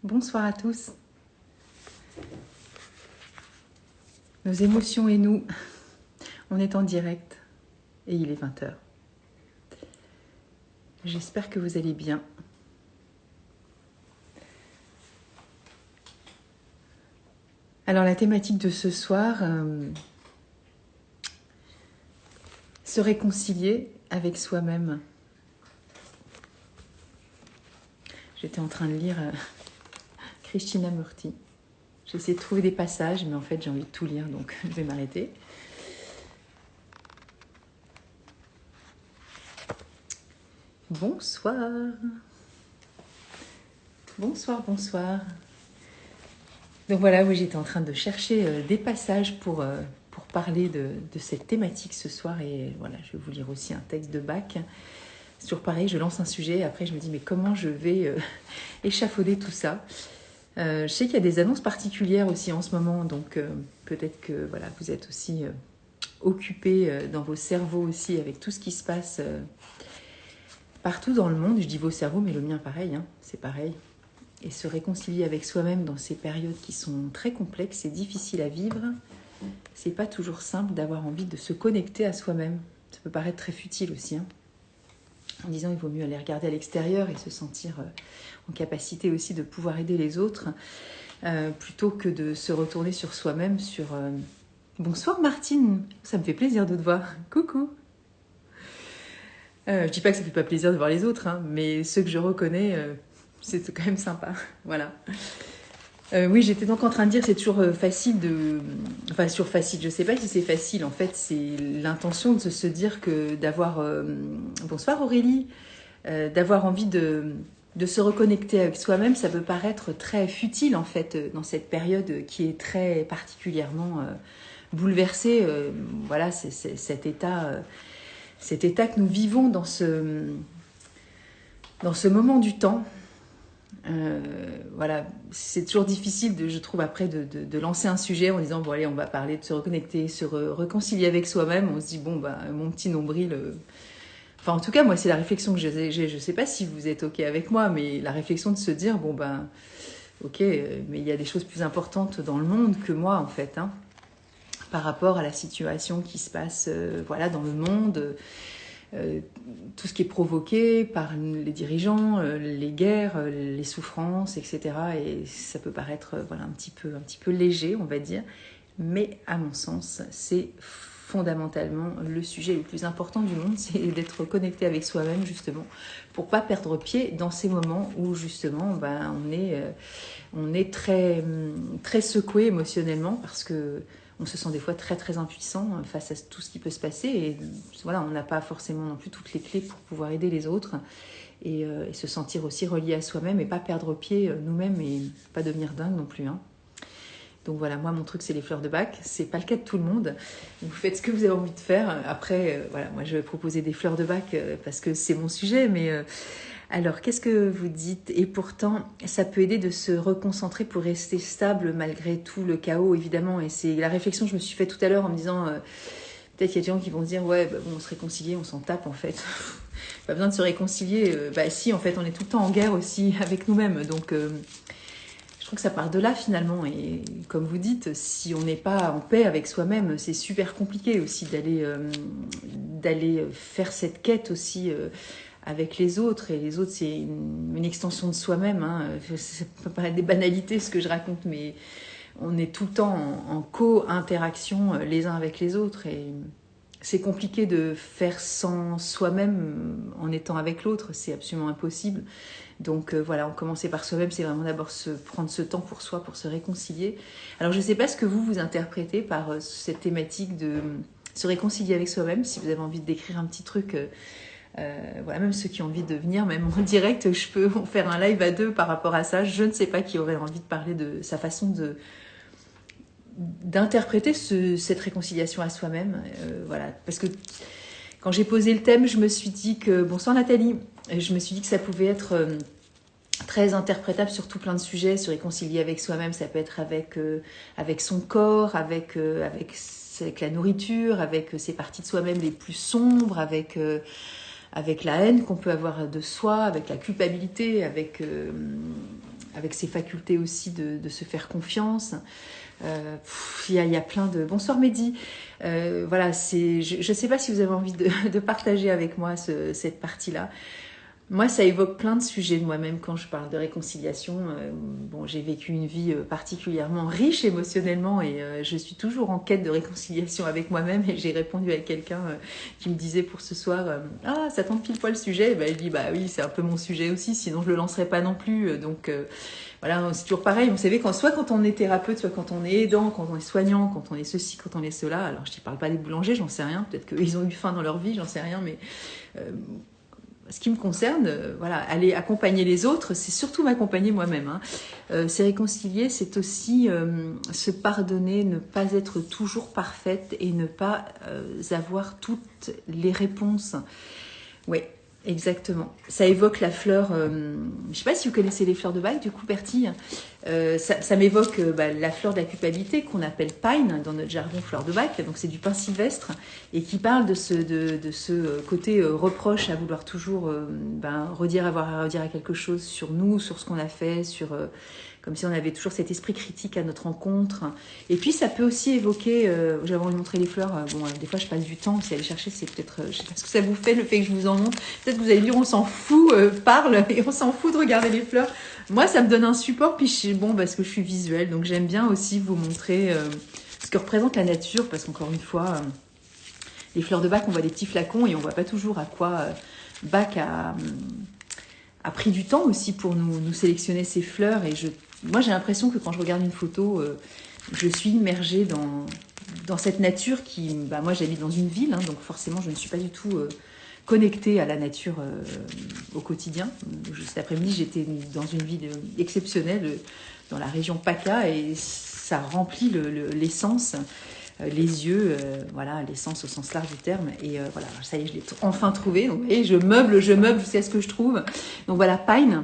Bonsoir à tous. Nos émotions et nous, on est en direct et il est 20h. J'espère que vous allez bien. Alors la thématique de ce soir, se réconcilier avec soi-même. J'étais en train de lire Krishnamurti. J'ai essayé de trouver des passages, mais en fait j'ai envie de tout lire, donc je vais m'arrêter. Bonsoir. Bonsoir, bonsoir. Donc voilà, oui, j'étais en train de chercher des passages pour parler de cette thématique ce soir. Et voilà, je vais vous lire aussi un texte de Bach. C'est toujours pareil, je lance un sujet, après je me dis mais comment je vais échafauder tout ça. Je sais qu'il y a des annonces particulières aussi en ce moment, donc peut-être que voilà, vous êtes aussi occupés dans vos cerveaux aussi avec tout ce qui se passe partout dans le monde. Je dis vos cerveaux, mais le mien pareil, hein, c'est pareil. Et se réconcilier avec soi-même dans ces périodes qui sont très complexes et difficiles à vivre, c'est pas toujours simple d'avoir envie de se connecter à soi-même. Ça peut paraître très futile aussi, hein, en disant il vaut mieux aller regarder à l'extérieur et se sentir en capacité aussi de pouvoir aider les autres, plutôt que de se retourner sur soi-même, sur... Bonsoir Martine, ça me fait plaisir de te voir. Coucou. Je dis pas que ça fait pas plaisir de voir les autres, hein, mais ceux que je reconnais... c'est quand même sympa, voilà. Oui, j'étais donc en train de dire, c'est toujours facile de... Enfin, sur facile, je sais pas si c'est facile. En fait, c'est l'intention de se dire que d'avoir... Bonsoir Aurélie. D'avoir envie de se reconnecter avec soi-même, ça peut paraître très futile, en fait, dans cette période qui est très particulièrement bouleversée. Voilà, c'est cet état que nous vivons dans ce moment du temps. Voilà, c'est toujours difficile, je trouve, après de lancer un sujet en disant bon allez, on va parler de se reconnecter, se réconcilier avec soi-même. On se dit bon bah mon petit nombril. Enfin en tout cas moi c'est la réflexion que j'ai. Je sais pas si vous êtes ok avec moi, mais la réflexion de se dire bon ben ok, mais il y a des choses plus importantes dans le monde que moi en fait, hein, par rapport à la situation qui se passe voilà dans le monde. Tout ce qui est provoqué par les dirigeants, les guerres, les souffrances, etc. Et ça peut paraître voilà, un petit peu léger, on va dire. Mais à mon sens, c'est fondamentalement le sujet le plus important du monde, c'est d'être connecté avec soi-même, justement, pour pas perdre pied dans ces moments où, justement, ben, on est très, très secoué émotionnellement parce que on se sent des fois très très impuissant face à tout ce qui peut se passer et voilà, on n'a pas forcément non plus toutes les clés pour pouvoir aider les autres et se sentir aussi relié à soi-même et pas perdre pied nous-mêmes et pas devenir dingue non plus, hein. Donc voilà, moi mon truc c'est les fleurs de Bach, c'est pas le cas de tout le monde. Vous faites ce que vous avez envie de faire. Après, voilà, moi je vais proposer des fleurs de Bach parce que c'est mon sujet, mais alors qu'est-ce que vous dites? Et pourtant, ça peut aider de se reconcentrer pour rester stable malgré tout le chaos, évidemment. Et c'est la réflexion que je me suis faite tout à l'heure en me disant, peut-être qu'il y a des gens qui vont se dire, ouais, bah, bon, on se réconcilie, on s'en tape en fait. Pas besoin de se réconcilier. Bah si, en fait, on est tout le temps en guerre aussi avec nous-mêmes. Donc je trouve que ça part de là finalement. Et comme vous dites, si on n'est pas en paix avec soi-même, c'est super compliqué aussi d'aller faire cette quête aussi avec les autres. Et les autres, c'est une extension de soi-même, hein. Ça peut paraître des banalités ce que je raconte, mais on est tout le temps en co-interaction les uns avec les autres. Et c'est compliqué de faire sans soi-même en étant avec l'autre, c'est absolument impossible. Donc voilà, on commençait par soi-même, c'est vraiment d'abord prendre ce temps pour soi, pour se réconcilier. Alors je ne sais pas ce que vous interprétez par cette thématique de se réconcilier avec soi-même, si vous avez envie d'écrire un petit truc, voilà, même ceux qui ont envie de venir, même en direct, je peux faire un live à deux par rapport à ça. Je ne sais pas qui aurait envie de parler de sa façon d'interpréter cette réconciliation à soi-même. Voilà, parce que quand j'ai posé le thème, je me suis dit que... Bonsoir Nathalie. Je me suis dit que ça pouvait être très interprétable sur tout plein de sujets, se réconcilier avec soi-même, ça peut être avec son corps, avec la nourriture, avec ses parties de soi-même les plus sombres, avec la haine qu'on peut avoir de soi, avec la culpabilité, avec avec ses facultés aussi de se faire confiance. Il y a plein de... Bonsoir Mehdi. Voilà, je ne sais pas si vous avez envie de partager avec moi cette partie-là. Moi, ça évoque plein de sujets de moi-même quand je parle de réconciliation. Bon, j'ai vécu une vie particulièrement riche émotionnellement et je suis toujours en quête de réconciliation avec moi-même. Et j'ai répondu à quelqu'un qui me disait pour ce soir ah, ça tombe pile poil le sujet. Et ben, il dit bah oui, c'est un peu mon sujet aussi, sinon je le lancerai pas non plus. Donc voilà, c'est toujours pareil. Vous savez, soit quand on est thérapeute, soit quand on est aidant, quand on est soignant, quand on est ceci, quand on est cela. Alors, je ne parle pas des boulangers, j'en sais rien. Peut-être qu'ils ont eu faim dans leur vie, j'en sais rien, mais ce qui me concerne, voilà, aller accompagner les autres, c'est surtout m'accompagner moi-même. Hein. Se réconcilier, c'est aussi se pardonner, ne pas être toujours parfaite et ne pas avoir toutes les réponses. Oui, exactement. Ça évoque la fleur, je ne sais pas si vous connaissez les fleurs de Bach, du coup, Bertie. Ça m'évoque la fleur de la culpabilité qu'on appelle pine dans notre jargon fleur de Bach. Donc c'est du pin sylvestre et qui parle de ce côté reproche à vouloir toujours avoir à redire à quelque chose sur nous, sur ce qu'on a fait, comme si on avait toujours cet esprit critique à notre rencontre. Et puis ça peut aussi évoquer, j'avais envie de montrer les fleurs, des fois je passe du temps, si aller chercher c'est peut-être, je sais pas ce que ça vous fait le fait que je vous en montre, peut-être que vous allez dire on s'en fout, parle et on s'en fout de regarder les fleurs. Moi ça me donne un support, puis parce que je suis visuelle, donc j'aime bien aussi vous montrer ce que représente la nature, parce qu'encore une fois, les fleurs de Bach, on voit des petits flacons et on voit pas toujours à quoi Bach a pris du temps aussi pour nous sélectionner ces fleurs. Et moi, j'ai l'impression que quand je regarde une photo, je suis immergée dans cette nature qui... moi, j'habite dans une ville, hein, donc forcément, je ne suis pas du tout connectée à la nature au quotidien. Cet après-midi, j'étais dans une ville exceptionnelle, dans la région PACA, et ça remplit l'essence, les yeux, voilà, l'essence au sens large du terme. Et voilà, ça y est, je l'ai enfin trouvé. Donc, et je meuble jusqu'à ce que je trouve. Donc voilà, pine.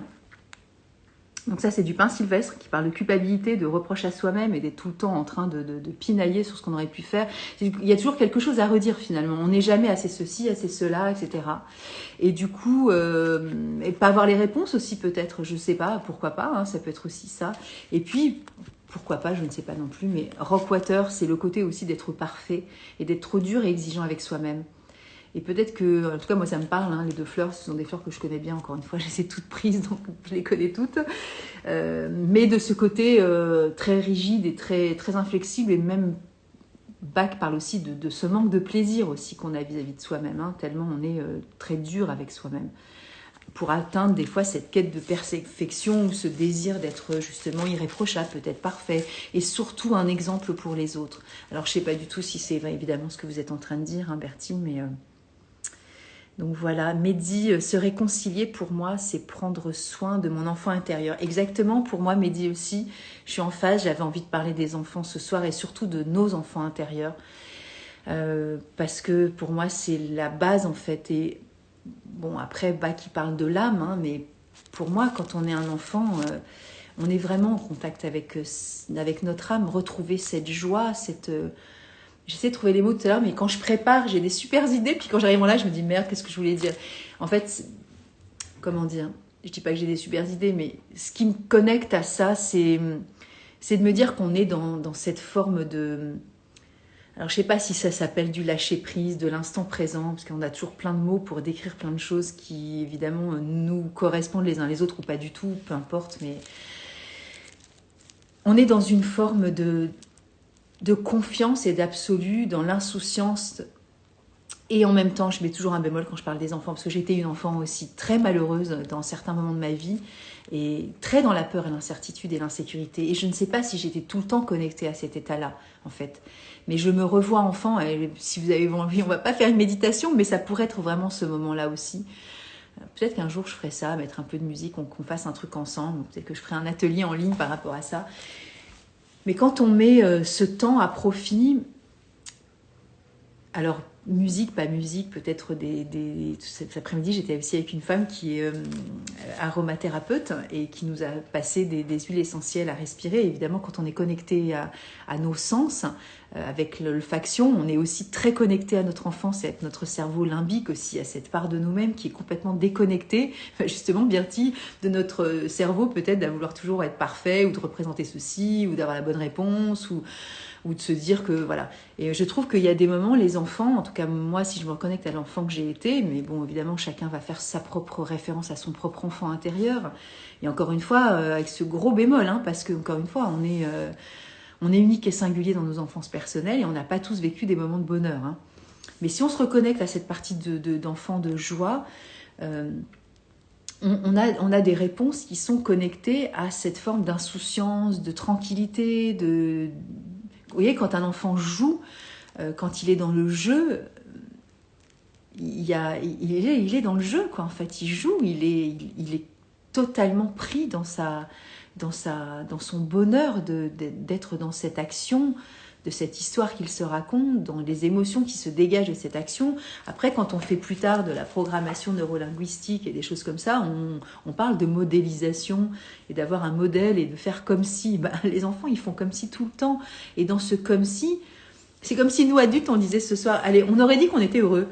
Donc ça, c'est du pin sylvestre qui parle de culpabilité, de reproche à soi-même et d'être tout le temps en train de pinailler sur ce qu'on aurait pu faire. Il y a toujours quelque chose à redire finalement. On n'est jamais assez ceci, assez cela, etc. Et du coup, et pas avoir les réponses aussi peut-être, je sais pas, pourquoi pas, hein, ça peut être aussi ça. Et puis, pourquoi pas, je ne sais pas non plus, mais Rockwater, c'est le côté aussi d'être parfait et d'être trop dur et exigeant avec soi-même. Et peut-être que, en tout cas, moi, ça me parle, hein, les deux fleurs, ce sont des fleurs que je connais bien, encore une fois, je les ai toutes prises, donc je les connais toutes. Mais de ce côté très rigide et très, très inflexible, et même Bach parle aussi de ce manque de plaisir aussi qu'on a vis-à-vis de soi-même, hein, tellement on est très dur avec soi-même, pour atteindre des fois cette quête de perfection ou ce désir d'être justement irréprochable, peut-être parfait, et surtout un exemple pour les autres. Alors je ne sais pas du tout si c'est évidemment ce que vous êtes en train de dire, hein, Bertie, mais... Donc voilà, Mehdi, se réconcilier pour moi, c'est prendre soin de mon enfant intérieur. Exactement, pour moi, Mehdi aussi, je suis en phase, j'avais envie de parler des enfants ce soir et surtout de nos enfants intérieurs. Parce que pour moi, c'est la base en fait. Et bon, après, Bach qui parle de l'âme, hein, mais pour moi, quand on est un enfant, on est vraiment en contact avec notre âme, retrouver cette joie, J'essaie de trouver les mots tout à l'heure, mais quand je prépare, j'ai des super idées. Puis quand j'arrive là, je me dis merde, qu'est-ce que je voulais dire? En fait, comment dire? Je dis pas que j'ai des super idées, mais ce qui me connecte à ça, c'est de me dire qu'on est dans cette forme de... Alors je sais pas si ça s'appelle du lâcher-prise, de l'instant présent, parce qu'on a toujours plein de mots pour décrire plein de choses qui, évidemment, nous correspondent les uns les autres ou pas du tout, peu importe, mais on est dans une forme de confiance et d'absolu, dans l'insouciance. Et en même temps, je mets toujours un bémol quand je parle des enfants, parce que j'étais une enfant aussi très malheureuse dans certains moments de ma vie, et très dans la peur et l'incertitude et l'insécurité. Et je ne sais pas si j'étais tout le temps connectée à cet état-là, en fait. Mais je me revois enfant, et si vous avez envie, on va pas faire une méditation, mais ça pourrait être vraiment ce moment-là aussi. Peut-être qu'un jour je ferai ça, mettre un peu de musique, qu'on fasse un truc ensemble, peut-être que je ferai un atelier en ligne par rapport à ça. Mais quand on met ce temps à profit, Alors, musique, pas musique, peut-être cet après-midi, j'étais aussi avec une femme qui est aromathérapeute et qui nous a passé des huiles essentielles à respirer. Évidemment, quand on est connecté à nos sens, avec l'olfaction, on est aussi très connecté à notre enfance et avec notre cerveau limbique aussi, à cette part de nous-mêmes qui est complètement déconnectée, justement, Birti, de notre cerveau, peut-être, d'à vouloir toujours être parfait ou de représenter ceci ou d'avoir la bonne réponse ou de se dire que voilà. Et je trouve qu'il y a des moments, les enfants, en tout cas moi, si je me reconnecte à l'enfant que j'ai été, mais bon, évidemment, chacun va faire sa propre référence à son propre enfant intérieur. Et encore une fois, avec ce gros bémol, hein, parce que encore une fois, on est unique et singulier dans nos enfances personnelles et on n'a pas tous vécu des moments de bonheur. Hein. Mais si on se reconnecte à cette partie d'enfant de joie, on a des réponses qui sont connectées à cette forme d'insouciance, de tranquillité, Vous voyez, quand un enfant joue, quand il est dans le jeu, il est dans le jeu, quoi. En fait, il joue, il est totalement pris dans son bonheur d'être dans cette action, de cette histoire qu'il se raconte, dans les émotions qui se dégagent de cette action. Après, quand on fait plus tard de la programmation neurolinguistique et des choses comme ça, on parle de modélisation et d'avoir un modèle et de faire comme si. Les enfants, ils font comme si tout le temps. Et dans ce comme si, c'est comme si nous, adultes, on disait ce soir, allez, on aurait dit qu'on était heureux.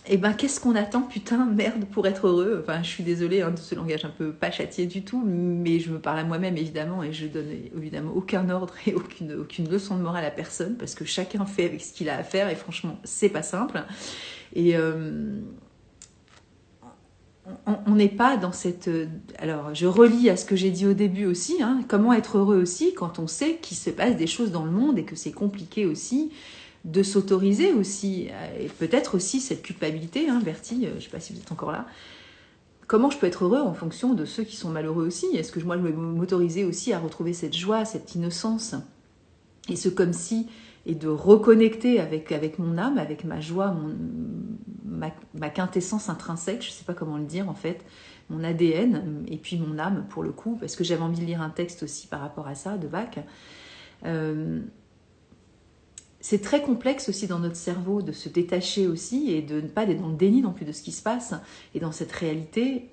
Et qu'est-ce qu'on attend, putain, merde, pour être heureux? Enfin, je suis désolée de ce langage un peu pas châtié du tout, mais je me parle à moi-même, évidemment, et je donne évidemment aucun ordre et aucune leçon de morale à personne, parce que chacun fait avec ce qu'il a à faire, et franchement, c'est pas simple. Et on n'est pas dans cette... Alors, je relis à ce que j'ai dit au début aussi, hein, comment être heureux aussi quand on sait qu'il se passe des choses dans le monde et que c'est compliqué aussi, de s'autoriser aussi, et peut-être aussi cette culpabilité, hein, Bertie, je ne sais pas si vous êtes encore là. Comment je peux être heureux en fonction de ceux qui sont malheureux aussi? Est-ce que moi je vais m'autoriser aussi à retrouver cette joie, cette innocence, et ce comme si, et de reconnecter avec mon âme, avec ma joie, ma quintessence intrinsèque, je ne sais pas comment le dire en fait, mon ADN, et puis mon âme pour le coup, parce que j'avais envie de lire un texte aussi par rapport à ça, de Bach. C'est très complexe aussi dans notre cerveau de se détacher aussi et de ne pas être dans le déni non plus de ce qui se passe. Et dans cette réalité,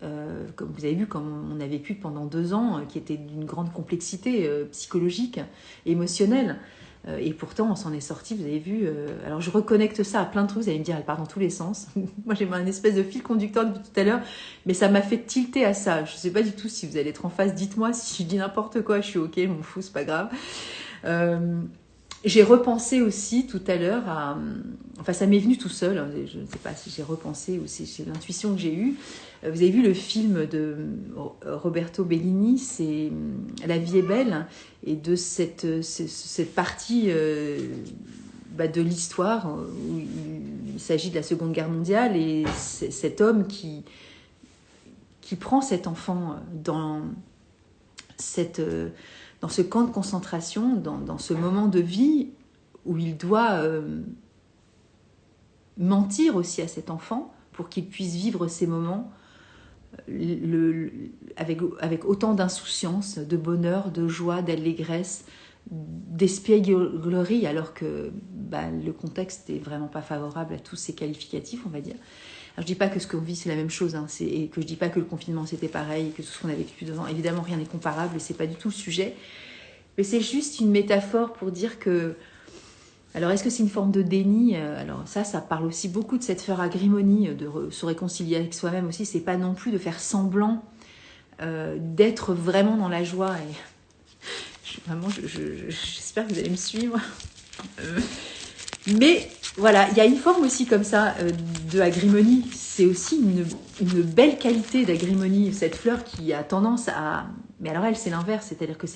comme vous avez vu, comme on a vécu pendant 2 ans, qui était d'une grande complexité psychologique, émotionnelle. Et pourtant, on s'en est sorti, vous avez vu. Alors, je reconnecte ça à plein de trucs. Vous allez me dire, elle part dans tous les sens. Moi, j'ai un espèce de fil conducteur depuis tout à l'heure, mais ça m'a fait tilter à ça. Je ne sais pas du tout si vous allez être en face. Dites-moi si je dis n'importe quoi. Je suis OK, je m'en fous, c'est pas grave. J'ai repensé aussi tout à l'heure à... Enfin, ça m'est venu tout seul. Hein, je ne sais pas si j'ai repensé ou si c'est l'intuition que j'ai eue. Vous avez vu le film de Roberto Benigni, c'est La vie est belle, et de cette partie de l'histoire où il s'agit de la Seconde Guerre mondiale et cet homme qui prend cet enfant dans ce camp de concentration, dans ce moment de vie où il doit mentir aussi à cet enfant pour qu'il puisse vivre ces moments avec autant d'insouciance, de bonheur, de joie, d'allégresse, d'espièglerie, alors que le contexte n'est vraiment pas favorable à tous ces qualificatifs, on va dire. Alors, je dis pas que ce qu'on vit c'est la même chose, hein, et que je dis pas que le confinement c'était pareil, et que tout ce qu'on a vécu depuis 2 ans, évidemment rien n'est comparable et c'est pas du tout le sujet. Mais c'est juste une métaphore pour dire que... Alors, est-ce que c'est une forme de déni? Alors ça parle aussi beaucoup de cette Sœur Agrimoni, de se réconcilier avec soi-même aussi. C'est pas non plus de faire semblant d'être vraiment dans la joie. Et j'espère que vous allez me suivre. Mais voilà, il y a une forme aussi comme ça de Agrimoni. C'est aussi une belle qualité d'Agrimoni, cette fleur qui a tendance à... Mais alors elle, c'est l'inverse, c'est-à-dire que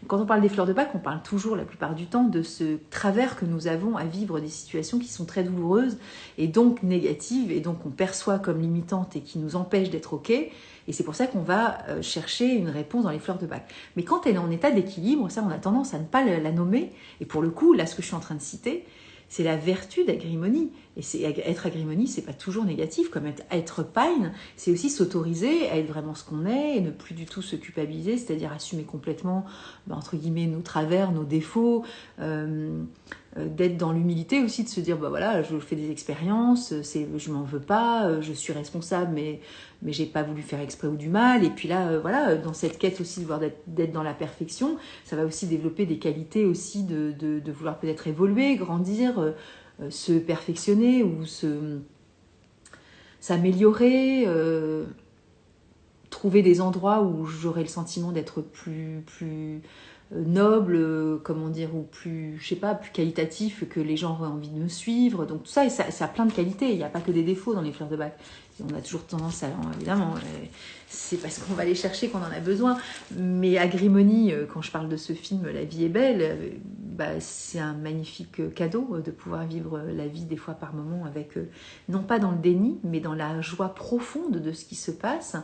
quand on parle des fleurs de Bach, on parle toujours, la plupart du temps, de ce travers que nous avons à vivre des situations qui sont très douloureuses et donc négatives, et donc on perçoit comme limitantes et qui nous empêchent d'être OK. Et c'est pour ça qu'on va chercher une réponse dans les fleurs de Bach. Mais quand elle est en état d'équilibre, ça, on a tendance à ne pas la nommer. Et pour le coup, là, ce que je suis en train de citer, c'est la vertu d'Agrimoni. Et être Agrimoni, c'est pas toujours négatif. Comme être Pine, c'est aussi s'autoriser à être vraiment ce qu'on est et ne plus du tout se culpabiliser, c'est-à-dire assumer complètement, entre guillemets, nos travers, nos défauts, d'être dans l'humilité aussi, de se dire, bah voilà, je fais des expériences, je m'en veux pas, je suis responsable, mais j'ai pas voulu faire exprès ou du mal. Et puis là, voilà, dans cette quête aussi de voir d'être dans la perfection, ça va aussi développer des qualités aussi de vouloir peut-être évoluer, grandir, se perfectionner ou s'améliorer, trouver des endroits où j'aurai le sentiment d'être plus noble, comment dire, ou plus, je sais pas, plus qualitatif, que les gens auraient envie de me suivre. Donc tout ça, et ça a plein de qualités. Il n'y a pas que des défauts dans les fleurs de bac. On a toujours tendance à, évidemment, c'est parce qu'on va les chercher qu'on en a besoin. Mais Agrimony, quand je parle de ce film La vie est belle, bah, c'est un magnifique cadeau de pouvoir vivre la vie des fois par moments avec, non pas dans le déni, mais dans la joie profonde de ce qui se passe,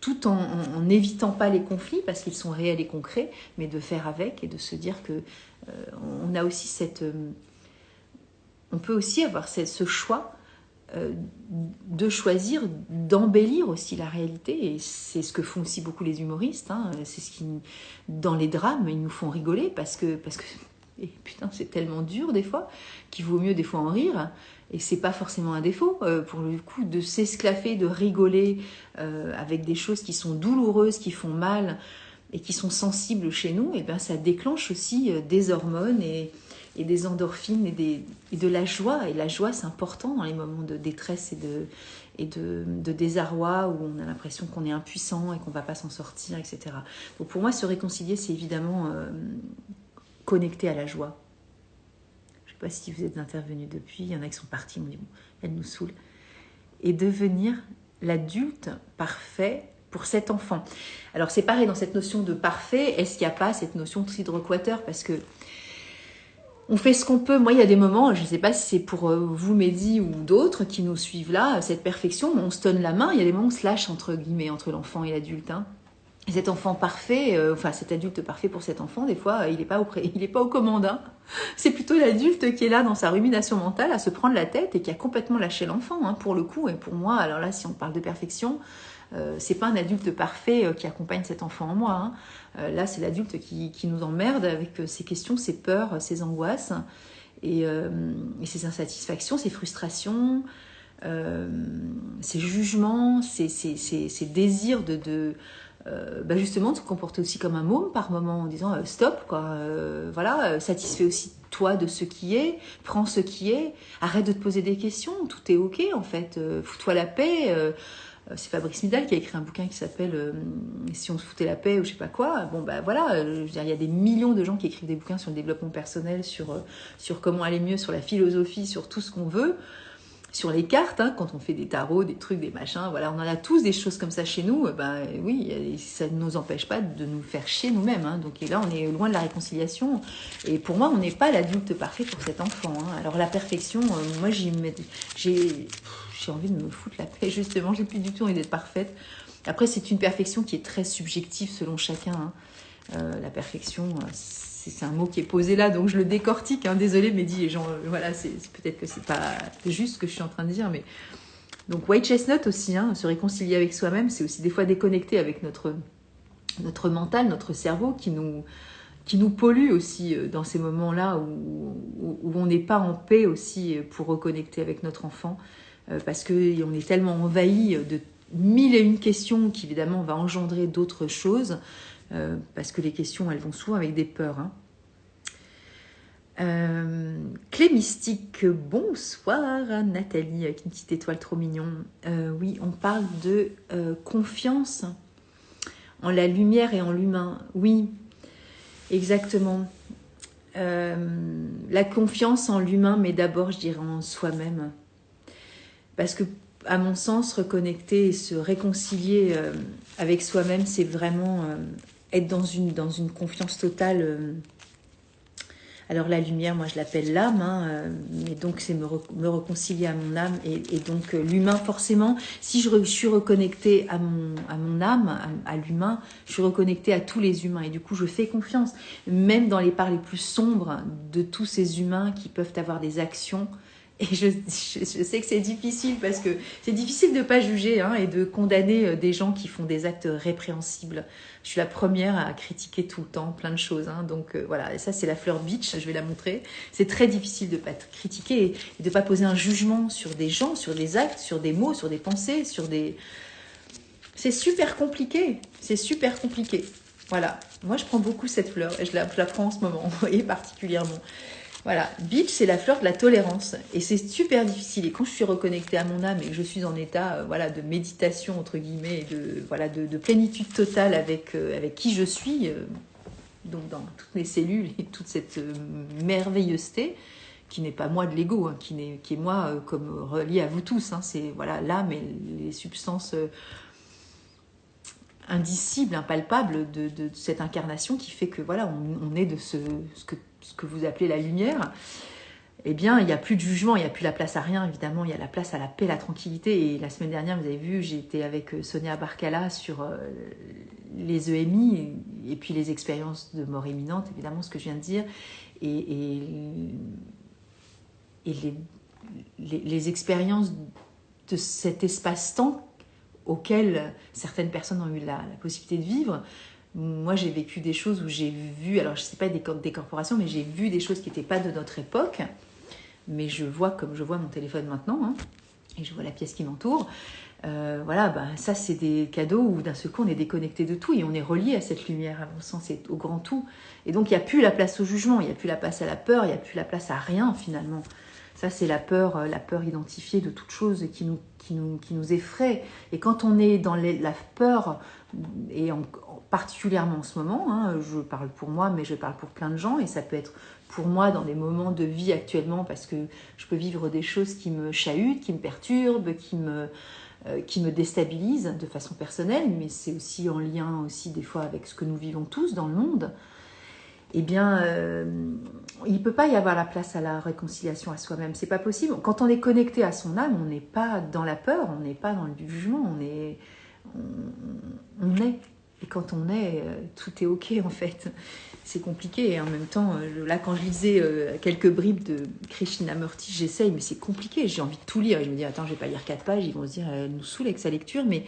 tout en n'évitant pas les conflits parce qu'ils sont réels et concrets, mais de faire avec et de se dire que on a aussi on peut aussi avoir ce choix de choisir d'embellir aussi la réalité, et c'est ce que font aussi beaucoup les humoristes, hein. C'est ce qui, dans les drames, ils nous font rigoler parce que et putain, c'est tellement dur des fois qu'il vaut mieux des fois en rire. Et c'est pas forcément un défaut, pour le coup, de s'esclaffer, de rigoler avec des choses qui sont douloureuses, qui font mal et qui sont sensibles chez nous, et ben ça déclenche aussi des hormones et des endorphines et de la joie. Et la joie, c'est important dans les moments de détresse et de désarroi, où on a l'impression qu'on est impuissant et qu'on va pas s'en sortir, etc. Donc pour moi, se réconcilier, c'est évidemment connecter à la joie. Je ne sais pas si vous êtes intervenus depuis, il y en a qui sont partis, ils m'ont dit, bon, elle nous saoule. Et devenir l'adulte parfait pour cet enfant. Alors c'est pareil, dans cette notion de parfait, est-ce qu'il n'y a pas cette notion de tridre-quater? Parce que on fait ce qu'on peut. Moi, il y a des moments, je ne sais pas si c'est pour vous, Mehdi, ou d'autres qui nous suivent là, cette perfection, on se donne la main, il y a des moments où on se lâche, entre guillemets, entre l'enfant et l'adulte, hein. Et cet enfant parfait, enfin cet adulte parfait pour cet enfant, des fois, il n'est pas aux commandes, hein. C'est plutôt l'adulte qui est là dans sa rumination mentale à se prendre la tête et qui a complètement lâché l'enfant, hein, pour le coup. Et pour moi, alors là, si on parle de perfection, c'est pas un adulte parfait qui accompagne cet enfant en moi, hein. Là, c'est l'adulte qui nous emmerde avec ses questions, ses peurs, ses angoisses et ses insatisfactions, ses frustrations, ses jugements, ses désirs justement de se comporter aussi comme un môme par moment en disant stop, quoi, voilà, satisfais aussi toi de ce qui est, prends ce qui est, arrête de te poser des questions, tout est ok en fait, fous-toi la paix. C'est Fabrice Midal qui a écrit un bouquin qui s'appelle Si on se foutait la paix ou je sais pas quoi. Bon bah voilà, je veux dire, il y a des millions de gens qui écrivent des bouquins sur le développement personnel, sur comment aller mieux, sur la philosophie, sur tout ce qu'on veut. Sur les cartes, hein, quand on fait des tarots, des trucs, des machins, voilà, on en a tous des choses comme ça chez nous, ben oui, ça ne nous empêche pas de nous faire chier nous-mêmes, hein. Donc et là, on est loin de la réconciliation. Et pour moi, on n'est pas l'adulte parfait pour cet enfant, hein. Alors la perfection, moi, j'ai envie de me foutre la paix, justement, j'ai plus du tout envie d'être parfaite. Après, c'est une perfection qui est très subjective selon chacun, hein. La perfection, c'est un mot qui est posé là, donc je le décortique, hein. Désolée, Mehdi, les gens, voilà, c'est peut-être que c'est pas juste ce que je suis en train de dire, mais donc White Chestnut aussi, hein, se réconcilier avec soi-même, c'est aussi des fois déconnecter avec notre mental, notre cerveau qui nous pollue aussi dans ces moments-là où on n'est pas en paix aussi pour reconnecter avec notre enfant, parce qu'on est tellement envahi de mille et une questions qui évidemment va engendrer d'autres choses. Parce que les questions, elles vont souvent avec des peurs, hein. Clé mystique, bonsoir Nathalie, avec une petite étoile trop mignon. Oui, on parle de confiance en la lumière et en l'humain. Oui, exactement. La confiance en l'humain, mais d'abord, je dirais en soi-même. Parce que, à mon sens, reconnecter et se réconcilier avec soi-même, c'est vraiment être dans une confiance totale. Alors la lumière, moi je l'appelle l'âme, hein, mais donc c'est me réconcilier à mon âme et donc l'humain forcément. Si je suis reconnectée à mon âme, à l'humain, je suis reconnectée à tous les humains et du coup je fais confiance, même dans les parts les plus sombres de tous ces humains qui peuvent avoir des actions Et je sais que c'est difficile parce que c'est difficile de ne pas juger et de condamner des gens qui font des actes répréhensibles. Je suis la première à critiquer tout le temps plein de choses. Donc voilà, et ça c'est la fleur Bitch, je vais la montrer. C'est très difficile de ne pas critiquer et de ne pas poser un jugement sur des gens, sur des actes, sur des mots, sur des pensées, sur des... C'est super compliqué, c'est super compliqué. Voilà, moi je prends beaucoup cette fleur et je la prends en ce moment, vous voyez, particulièrement. Voilà, Bitch, c'est la fleur de la tolérance et c'est super difficile. Et quand je suis reconnectée à mon âme et que je suis en état de méditation, entre guillemets, et de plénitude totale avec qui je suis, donc dans toutes mes cellules et toute cette merveilleusité, qui n'est pas moi de l'ego, qui est moi comme relié à vous tous. C'est l'âme et les substances indicibles, impalpables de cette incarnation qui fait que on est de ce que vous appelez la lumière. Eh bien, il n'y a plus de jugement, il n'y a plus la place à rien, évidemment, il y a la place à la paix, la tranquillité. Et la semaine dernière, vous avez vu, j'ai été avec Sonia Barkala sur les EMI et puis les expériences de mort imminente, évidemment, ce que je viens de dire, et les expériences de cet espace-temps auquel certaines personnes ont eu la possibilité de vivre. Moi, j'ai vécu des choses où j'ai vu, alors je ne sais pas des corporations, mais j'ai vu des choses qui n'étaient pas de notre époque, mais je vois comme je vois mon téléphone maintenant, et je vois la pièce qui m'entoure. Ça c'est des cadeaux où d'un seul coup on est déconnecté de tout et on est relié à cette lumière, à mon sens, c'est au grand tout. Et donc il n'y a plus la place au jugement, il n'y a plus la place à la peur, il n'y a plus la place à rien finalement. Ça, c'est la peur identifiée de toute chose qui nous effraie. Et quand on est dans la peur, et particulièrement en ce moment, je parle pour moi, mais je parle pour plein de gens, et ça peut être pour moi dans des moments de vie actuellement, parce que je peux vivre des choses qui me chahutent, qui me perturbent, qui me déstabilisent de façon personnelle, mais c'est aussi en lien aussi des fois avec ce que nous vivons tous dans le monde. Eh bien, il ne peut pas y avoir la place à la réconciliation à soi-même. C'est pas possible. Quand on est connecté à son âme, on n'est pas dans la peur, on n'est pas dans le jugement, on est. Et quand on est, tout est ok en fait. C'est compliqué. Et en même temps, là, quand je lisais quelques bribes de Krishnamurti, j'essaye, mais c'est compliqué. J'ai envie de tout lire. Et je me dis, attends, je vais pas lire 4 pages. Ils vont se dire, elle nous saoule avec sa lecture, mais.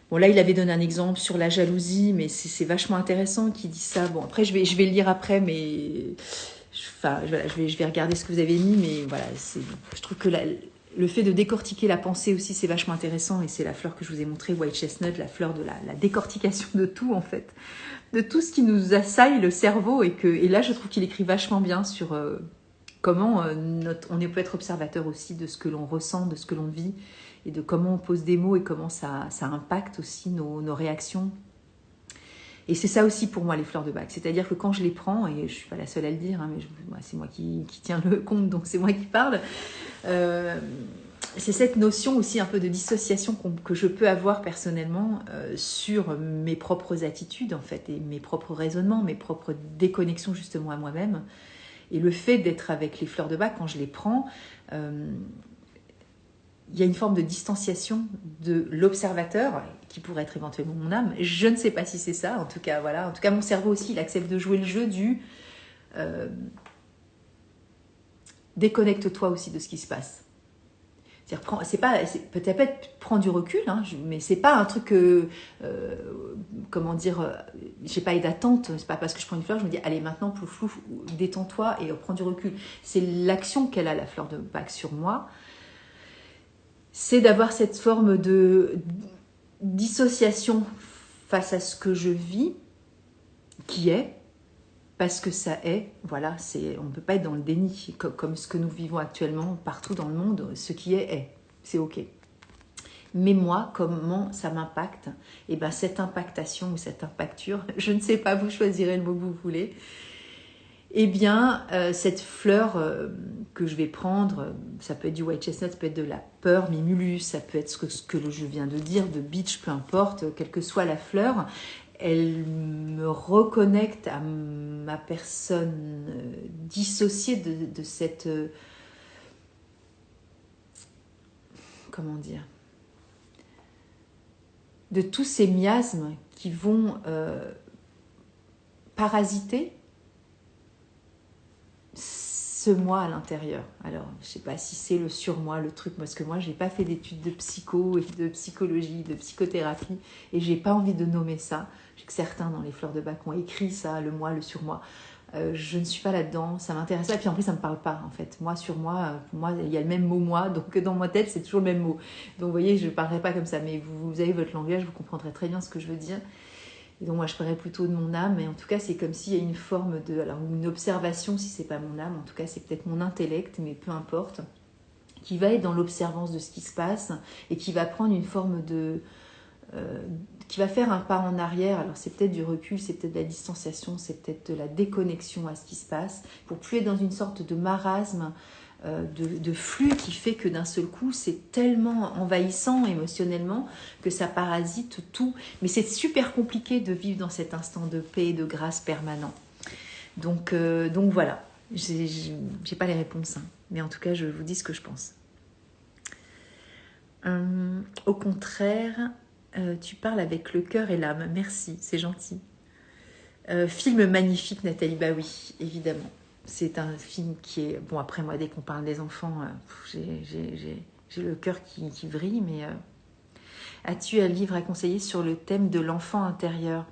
Bon, là, il avait donné un exemple sur la jalousie, mais c'est vachement intéressant qu'il dise ça. Bon, après, je vais le lire après, mais... je vais regarder ce que vous avez mis, mais voilà, je trouve que le fait de décortiquer la pensée aussi, c'est vachement intéressant, et c'est la fleur que je vous ai montrée, White Chestnut, la fleur de la décortication de tout, en fait, de tout ce qui nous assaille le cerveau, et là, je trouve qu'il écrit vachement bien sur comment on peut être observateur aussi de ce que l'on ressent, de ce que l'on vit, et de comment on pose des mots et comment ça impacte aussi nos réactions. Et c'est ça aussi pour moi les fleurs de bac. C'est-à-dire que quand je les prends, et je ne suis pas la seule à le dire, mais c'est moi qui tiens le compte, donc c'est moi qui parle, c'est cette notion aussi un peu de dissociation que je peux avoir personnellement sur mes propres attitudes en fait, et mes propres raisonnements, mes propres déconnexions justement à moi-même. Et le fait d'être avec les fleurs de bac, quand je les prends... il y a une forme de distanciation de l'observateur qui pourrait être éventuellement mon âme. Je ne sais pas si c'est ça. En tout cas, voilà. En tout cas, mon cerveau aussi, il accepte de jouer le jeu du déconnecte-toi aussi de ce qui se passe. C'est peut-être prendre du recul, mais c'est pas un truc que, j'ai pas d'attente. C'est pas parce que je prends une fleur, je me dis allez maintenant flou, détends-toi et prends du recul. C'est l'action qu'elle a, la fleur de bac, sur moi. C'est d'avoir cette forme de dissociation face à ce que je vis, qui est, parce que ça est, voilà, on ne peut pas être dans le déni, comme ce que nous vivons actuellement partout dans le monde, ce qui est, c'est ok. Mais moi, comment ça m'impacte? Et bien cette impactation ou cette impacture, je ne sais pas, vous choisirez le mot que vous voulez. Eh bien, cette fleur que je vais prendre, ça peut être du white chestnut, ça peut être de la peur, mimulus, ça peut être ce que je viens de dire, de bitch, peu importe, quelle que soit la fleur, elle me reconnecte à ma personne dissociée de cette... comment dire? De tous ces miasmes qui vont ce moi à l'intérieur. Alors, je sais pas si c'est le surmoi, le truc, parce que moi, j'ai pas fait d'études de psycho, et de psychologie, de psychothérapie, et j'ai pas envie de nommer ça. Je sais que certains dans les fleurs de bac ont écrit ça, le moi, le surmoi. Je ne suis pas là-dedans, ça m'intéresse pas, et puis en plus ça me parle pas en fait. Moi sur moi, pour moi il y a le même mot moi, donc dans ma tête c'est toujours le même mot. Donc vous voyez, je ne parlerai pas comme ça, mais vous avez votre langage, vous comprendrez très bien ce que je veux dire. Et donc moi je parlerai plutôt de mon âme, mais en tout cas c'est comme s'il y a une forme de, alors une observation si c'est pas mon âme, en tout cas c'est peut-être mon intellect, mais peu importe, qui va être dans l'observance de ce qui se passe et qui va prendre une forme de qui va faire un pas en arrière. Alors c'est peut-être du recul, c'est peut-être de la distanciation, c'est peut-être de la déconnexion à ce qui se passe, pour plus être dans une sorte de marasme, de flux qui fait que d'un seul coup c'est tellement envahissant émotionnellement que ça parasite tout. Mais c'est super compliqué de vivre dans cet instant de paix et de grâce permanent. Donc voilà, j'ai pas les réponses, hein. Mais en tout cas je vous dis ce que je pense. Au contraire, tu parles avec le cœur et l'âme. Merci, c'est gentil. Film magnifique, Nathalie. Bah oui, évidemment. C'est un film qui est... Bon, après, moi, dès qu'on parle des enfants, j'ai le cœur qui vrille, mais... As-tu un livre à conseiller sur le thème de l'enfant intérieur?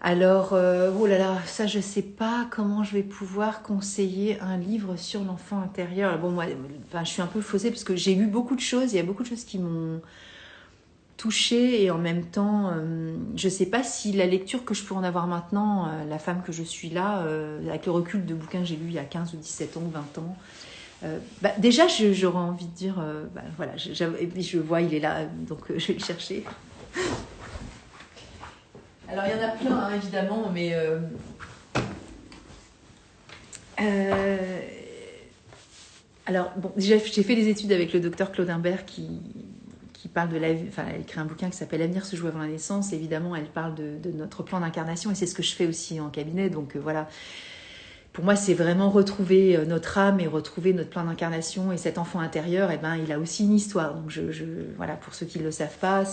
Alors, oh là là, ça, je sais pas comment je vais pouvoir conseiller un livre sur l'enfant intérieur. Bon, moi, enfin, je suis un peu faussée parce que j'ai lu beaucoup de choses. Il y a beaucoup de choses qui m'ont touchée et en même temps, je ne sais pas si la lecture que je peux en avoir maintenant, la femme que je suis là, avec le recul de bouquins que j'ai lus il y a 15 ou 17 ans, 20 ans, déjà j'aurais envie de dire, voilà, et puis je vois, il est là, donc je vais le chercher. Alors il y en a plein, hein, évidemment, mais... alors, bon, déjà, j'ai fait des études avec le docteur Claude Imbert qui parle de la vie, enfin, elle écrit un bouquin qui s'appelle L'avenir se joue avant la naissance. Évidemment, elle parle de notre plan d'incarnation et c'est ce que je fais aussi en cabinet. Donc voilà, pour moi, c'est vraiment retrouver notre âme et retrouver notre plan d'incarnation. Et cet enfant intérieur, eh ben, il a aussi une histoire. Donc voilà, pour ceux qui ne le savent pas,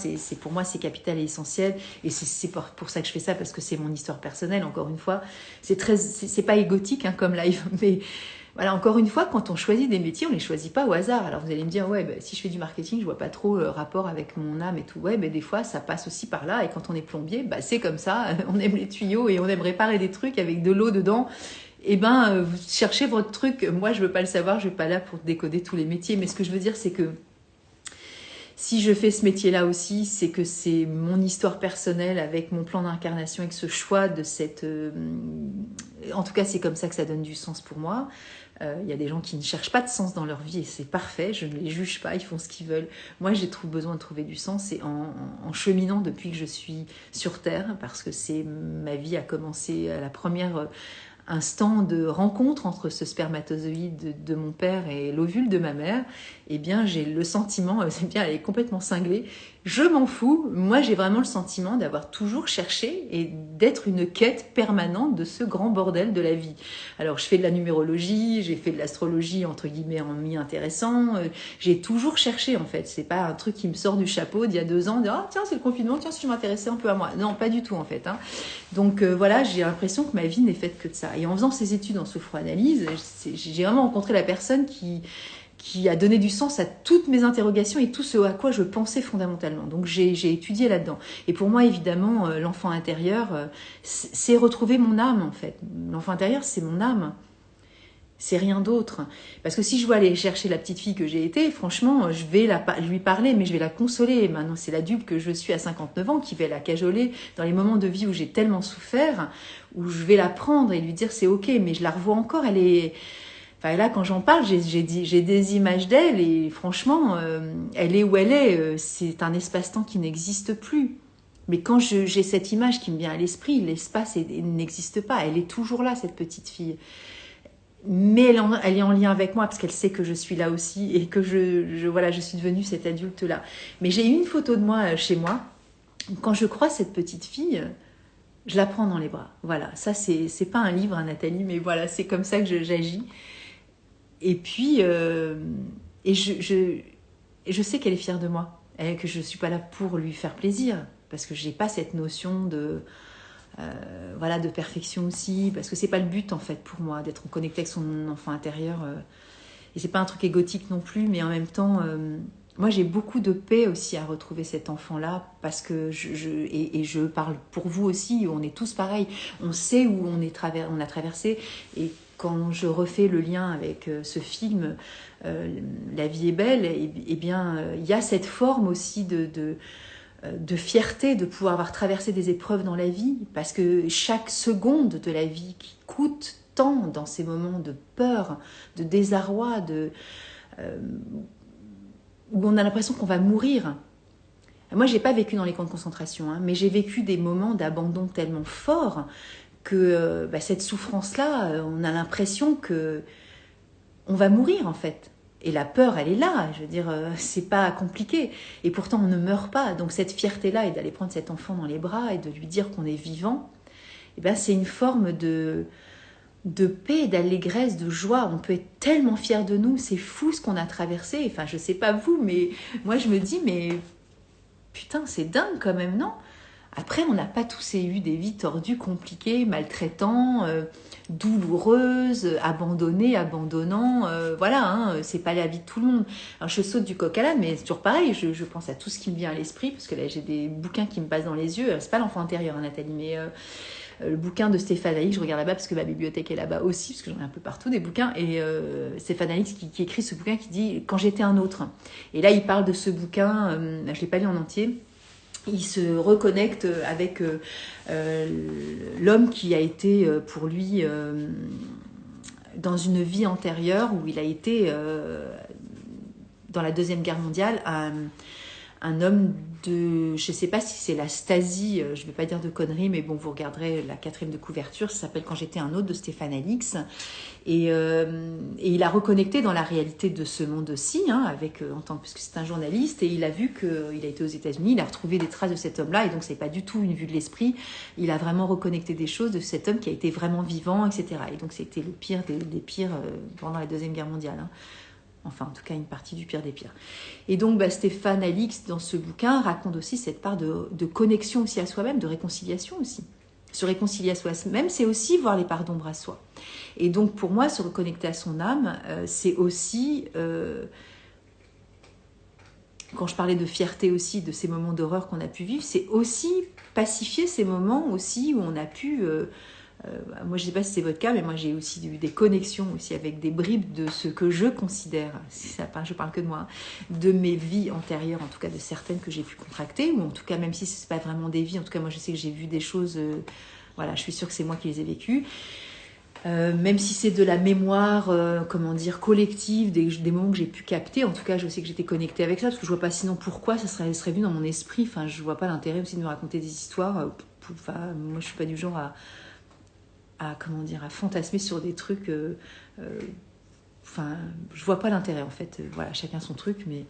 pour moi, c'est capital et essentiel. Et c'est pour ça que je fais ça, parce que c'est mon histoire personnelle, encore une fois. C'est pas égotique, hein, comme live, mais... Voilà, encore une fois, quand on choisit des métiers, on ne les choisit pas au hasard. Alors vous allez me dire, ouais, si je fais du marketing, je vois pas trop le rapport avec mon âme et tout. Ouais, des fois, ça passe aussi par là. Et quand on est plombier, c'est comme ça. On aime les tuyaux et on aime réparer des trucs avec de l'eau dedans. Et vous cherchez votre truc. Moi, je veux pas le savoir. Je vais pas là pour décoder tous les métiers. Mais ce que je veux dire, c'est que si je fais ce métier-là aussi, c'est que c'est mon histoire personnelle avec mon plan d'incarnation, avec ce choix de cette... En tout cas, c'est comme ça que ça donne du sens pour moi. Il y a des gens qui ne cherchent pas de sens dans leur vie et c'est parfait, je ne les juge pas, ils font ce qu'ils veulent. Moi, j'ai besoin de trouver du sens et en cheminant depuis que je suis sur Terre, parce que ma vie a commencé à la première instant de rencontre entre ce spermatozoïde de mon père et l'ovule de ma mère, eh bien j'ai le sentiment, elle est complètement cinglée, je m'en fous, moi j'ai vraiment le sentiment d'avoir toujours cherché et d'être une quête permanente de ce grand bordel de la vie. Alors je fais de la numérologie, j'ai fait de l'astrologie entre guillemets en mi-intéressant, j'ai toujours cherché en fait, c'est pas un truc qui me sort du chapeau d'il y a 2 ans, de ah tiens c'est le confinement, tiens si je m'intéressais un peu à moi. Non, pas du tout en fait, hein. Donc voilà, j'ai l'impression que ma vie n'est faite que de ça. Et en faisant ces études en sophroanalyse, j'ai vraiment rencontré la personne qui a donné du sens à toutes mes interrogations et tout ce à quoi je pensais fondamentalement. Donc j'ai étudié là-dedans. Et pour moi, évidemment, l'enfant intérieur, c'est retrouver mon âme, en fait. L'enfant intérieur, c'est mon âme. C'est rien d'autre. Parce que si je dois aller chercher la petite fille que j'ai été, franchement, je vais lui parler, mais je vais la consoler. Maintenant, c'est l'adulte que je suis à 59 ans qui va la cajoler dans les moments de vie où j'ai tellement souffert, où je vais la prendre et lui dire c'est ok, mais je la revois encore, elle est... Enfin là, quand j'en parle, j'ai des images d'elle et franchement, elle est où elle est. C'est un espace-temps qui n'existe plus. Mais quand j'ai cette image qui me vient à l'esprit, l'espace n'existe pas. Elle est toujours là, cette petite fille. Mais elle est en lien avec moi parce qu'elle sait que je suis là aussi et que voilà, je suis devenue cette adulte-là. Mais j'ai une photo de moi chez moi. Quand je croise cette petite fille, je la prends dans les bras. Voilà, ça c'est pas un livre, hein, Nathalie, mais voilà, c'est comme ça que j'agis. Et puis, je sais qu'elle est fière de moi, et que je ne suis pas là pour lui faire plaisir, parce que je n'ai pas cette notion de voilà, de perfection aussi, parce que c'est pas le but en fait pour moi d'être connecté avec son enfant intérieur. Et c'est pas un truc égotique non plus, mais en même temps, moi j'ai beaucoup de paix aussi à retrouver cet enfant-là, parce que et je parle pour vous aussi, on est tous pareils, on sait où on a traversé, et quand je refais le lien avec ce film, La vie est belle, et bien il y a cette forme aussi de fierté de pouvoir avoir traversé des épreuves dans la vie, parce que chaque seconde de la vie qui coûte tant dans ces moments de peur, de désarroi, où on a l'impression qu'on va mourir. Moi, j'ai pas vécu dans les camps de concentration, hein, mais j'ai vécu des moments d'abandon tellement forts que cette souffrance-là, on a l'impression que on va mourir en fait. Et la peur, elle est là. Je veux dire, c'est pas compliqué. Et pourtant, on ne meurt pas. Donc cette fierté-là, et d'aller prendre cet enfant dans les bras et de lui dire qu'on est vivant, eh ben, c'est une forme de paix, d'allégresse, de joie. On peut être tellement fier de nous. C'est fou ce qu'on a traversé. Enfin, je sais pas vous, mais moi, je me dis, mais putain, c'est dingue quand même, non? Après, on n'a pas tous eu des vies tordues, compliquées, maltraitantes, douloureuses, abandonnées, abandonnant. Voilà, hein, c'est pas la vie de tout le monde. Alors, je saute du coq à l'âne, mais c'est toujours pareil. Je pense à tout ce qui me vient à l'esprit, parce que là, j'ai des bouquins qui me passent dans les yeux. C'est pas l'enfant intérieur, hein, Nathalie, mais le bouquin de Stéphane Alix, je regarde là-bas parce que ma bibliothèque est là-bas aussi, parce que j'en ai un peu partout des bouquins. Et Stéphane Alix qui écrit ce bouquin qui dit « Quand j'étais un autre ». Et là, il parle de ce bouquin, je l'ai pas lu en entier. Il se reconnecte avec l'homme qui a été pour lui dans une vie antérieure où il a été dans la Deuxième Guerre mondiale un homme de, je ne sais pas si c'est la Stasi, je ne vais pas dire de conneries, mais bon, vous regarderez la 4e de couverture, ça s'appelle Quand j'étais un autre de Stéphane Alix. Et il a reconnecté dans la réalité de ce monde-ci, hein, puisque c'est un journaliste, et il a vu qu'il a été aux États-Unis, il a retrouvé des traces de cet homme-là, et donc c'est pas du tout une vue de l'esprit. Il a vraiment reconnecté des choses de cet homme qui a été vraiment vivant, etc. Et donc c'était le pire des pires pendant la Deuxième Guerre mondiale. Hein. Enfin, en tout cas, une partie du pire des pires. Et donc, Stéphane Alix, dans ce bouquin, raconte aussi cette part de connexion aussi à soi-même, de réconciliation aussi. Se réconcilier à soi-même, c'est aussi voir les parts d'ombre à soi. Et donc, pour moi, se reconnecter à son âme, c'est aussi... quand je parlais de fierté aussi, de ces moments d'horreur qu'on a pu vivre, c'est aussi pacifier ces moments aussi où on a pu... moi, je ne sais pas si c'est votre cas, mais moi, j'ai aussi eu des connexions aussi avec des bribes de ce que je considère, si ça parle, je parle que de moi, de mes vies antérieures, en tout cas de certaines que j'ai pu contracter, ou en tout cas, même si ce n'est pas vraiment des vies, en tout cas, moi, je sais que j'ai vu des choses, voilà, je suis sûre que c'est moi qui les ai vécues. Même si c'est de la mémoire, collective, des moments que j'ai pu capter, en tout cas, je sais que j'étais connectée avec ça, parce que je ne vois pas sinon pourquoi ça serait venu dans mon esprit. Enfin, je ne vois pas l'intérêt aussi de me raconter des histoires. Moi, je ne suis pas du genre à fantasmer sur des trucs. Je vois pas l'intérêt en fait. Voilà, chacun son truc, mais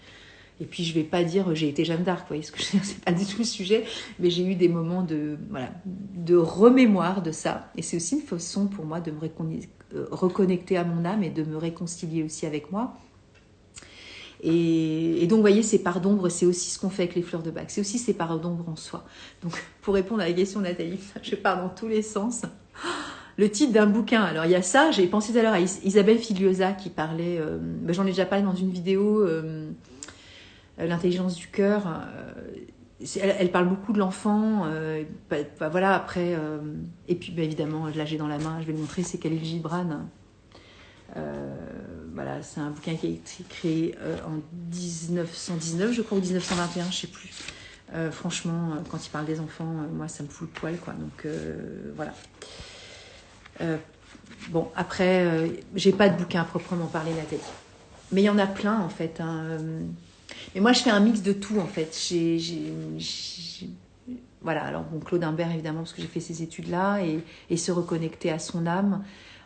et puis je vais pas dire j'ai été Jeanne d'Arc, vous voyez ce que je veux dire, c'est pas du tout le sujet, mais j'ai eu des moments de remémoire de ça, et c'est aussi une façon pour moi de me reconnecter à mon âme et de me réconcilier aussi avec moi. Et donc, vous voyez, ces parts d'ombre, c'est aussi ce qu'on fait avec les fleurs de bac. C'est aussi ces parts d'ombre en soi. Donc, pour répondre à la question, Nathalie, je pars dans tous les sens. Le titre d'un bouquin, alors il y a ça, j'ai pensé tout à l'heure à Isabelle Filiosa qui parlait, j'en ai déjà parlé dans une vidéo, l'intelligence du cœur. Elle parle beaucoup de l'enfant, voilà, après, et puis évidemment, là j'ai dans la main, je vais le montrer, c'est Khalil Gibran. Voilà, c'est un bouquin qui a été créé en 1919, je crois, ou 1921, je ne sais plus. Franchement, quand il parle des enfants, moi ça me fout le poil, quoi. Donc voilà. Bon, après, j'ai pas de bouquin à proprement parler, Nathalie. Mais il y en a plein, en fait. Hein. Mais moi, je fais un mix de tout, en fait. Voilà, alors bon, Claude Imbert, évidemment, parce que j'ai fait ces études-là, et se reconnecter à son âme,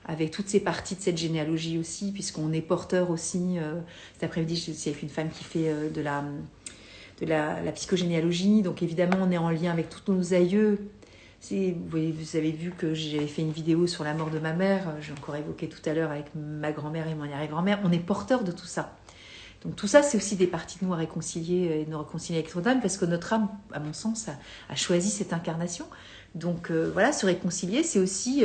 avec toutes ces parties de cette généalogie aussi, puisqu'on est porteur aussi. Cet après-midi, je suis avec une femme qui fait de la psychogénéalogie, donc évidemment, on est en lien avec tous nos aïeux. Vous avez vu que j'avais fait une vidéo sur la mort de ma mère, j'ai encore évoqué tout à l'heure avec ma grand-mère et mon arrière-grand-mère. On est porteur de tout ça. Donc tout ça, c'est aussi des parties de nous à réconcilier et de nous réconcilier avec notre âme, parce que notre âme, à mon sens, a choisi cette incarnation. Donc voilà, se réconcilier, c'est aussi,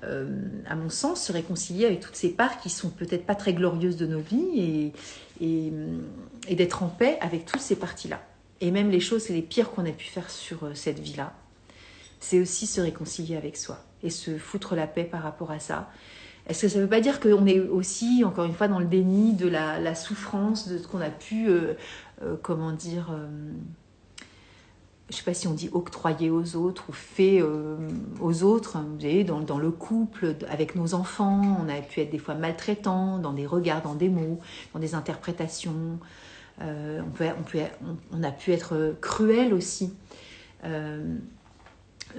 à mon sens, se réconcilier avec toutes ces parts qui sont peut-être pas très glorieuses de nos vies et d'être en paix avec toutes ces parties-là. Et même les choses les pires qu'on a pu faire sur cette vie-là, c'est aussi se réconcilier avec soi et se foutre la paix par rapport à ça. Est-ce que ça ne veut pas dire qu'on est aussi, encore une fois, dans le déni de la souffrance, de ce qu'on a pu, comment dire, je ne sais pas si on dit octroyer aux autres ou fait aux autres, vous voyez, dans le couple, avec nos enfants, on a pu être des fois maltraitants, dans des regards, dans des mots, dans des interprétations. On a pu être cruel aussi.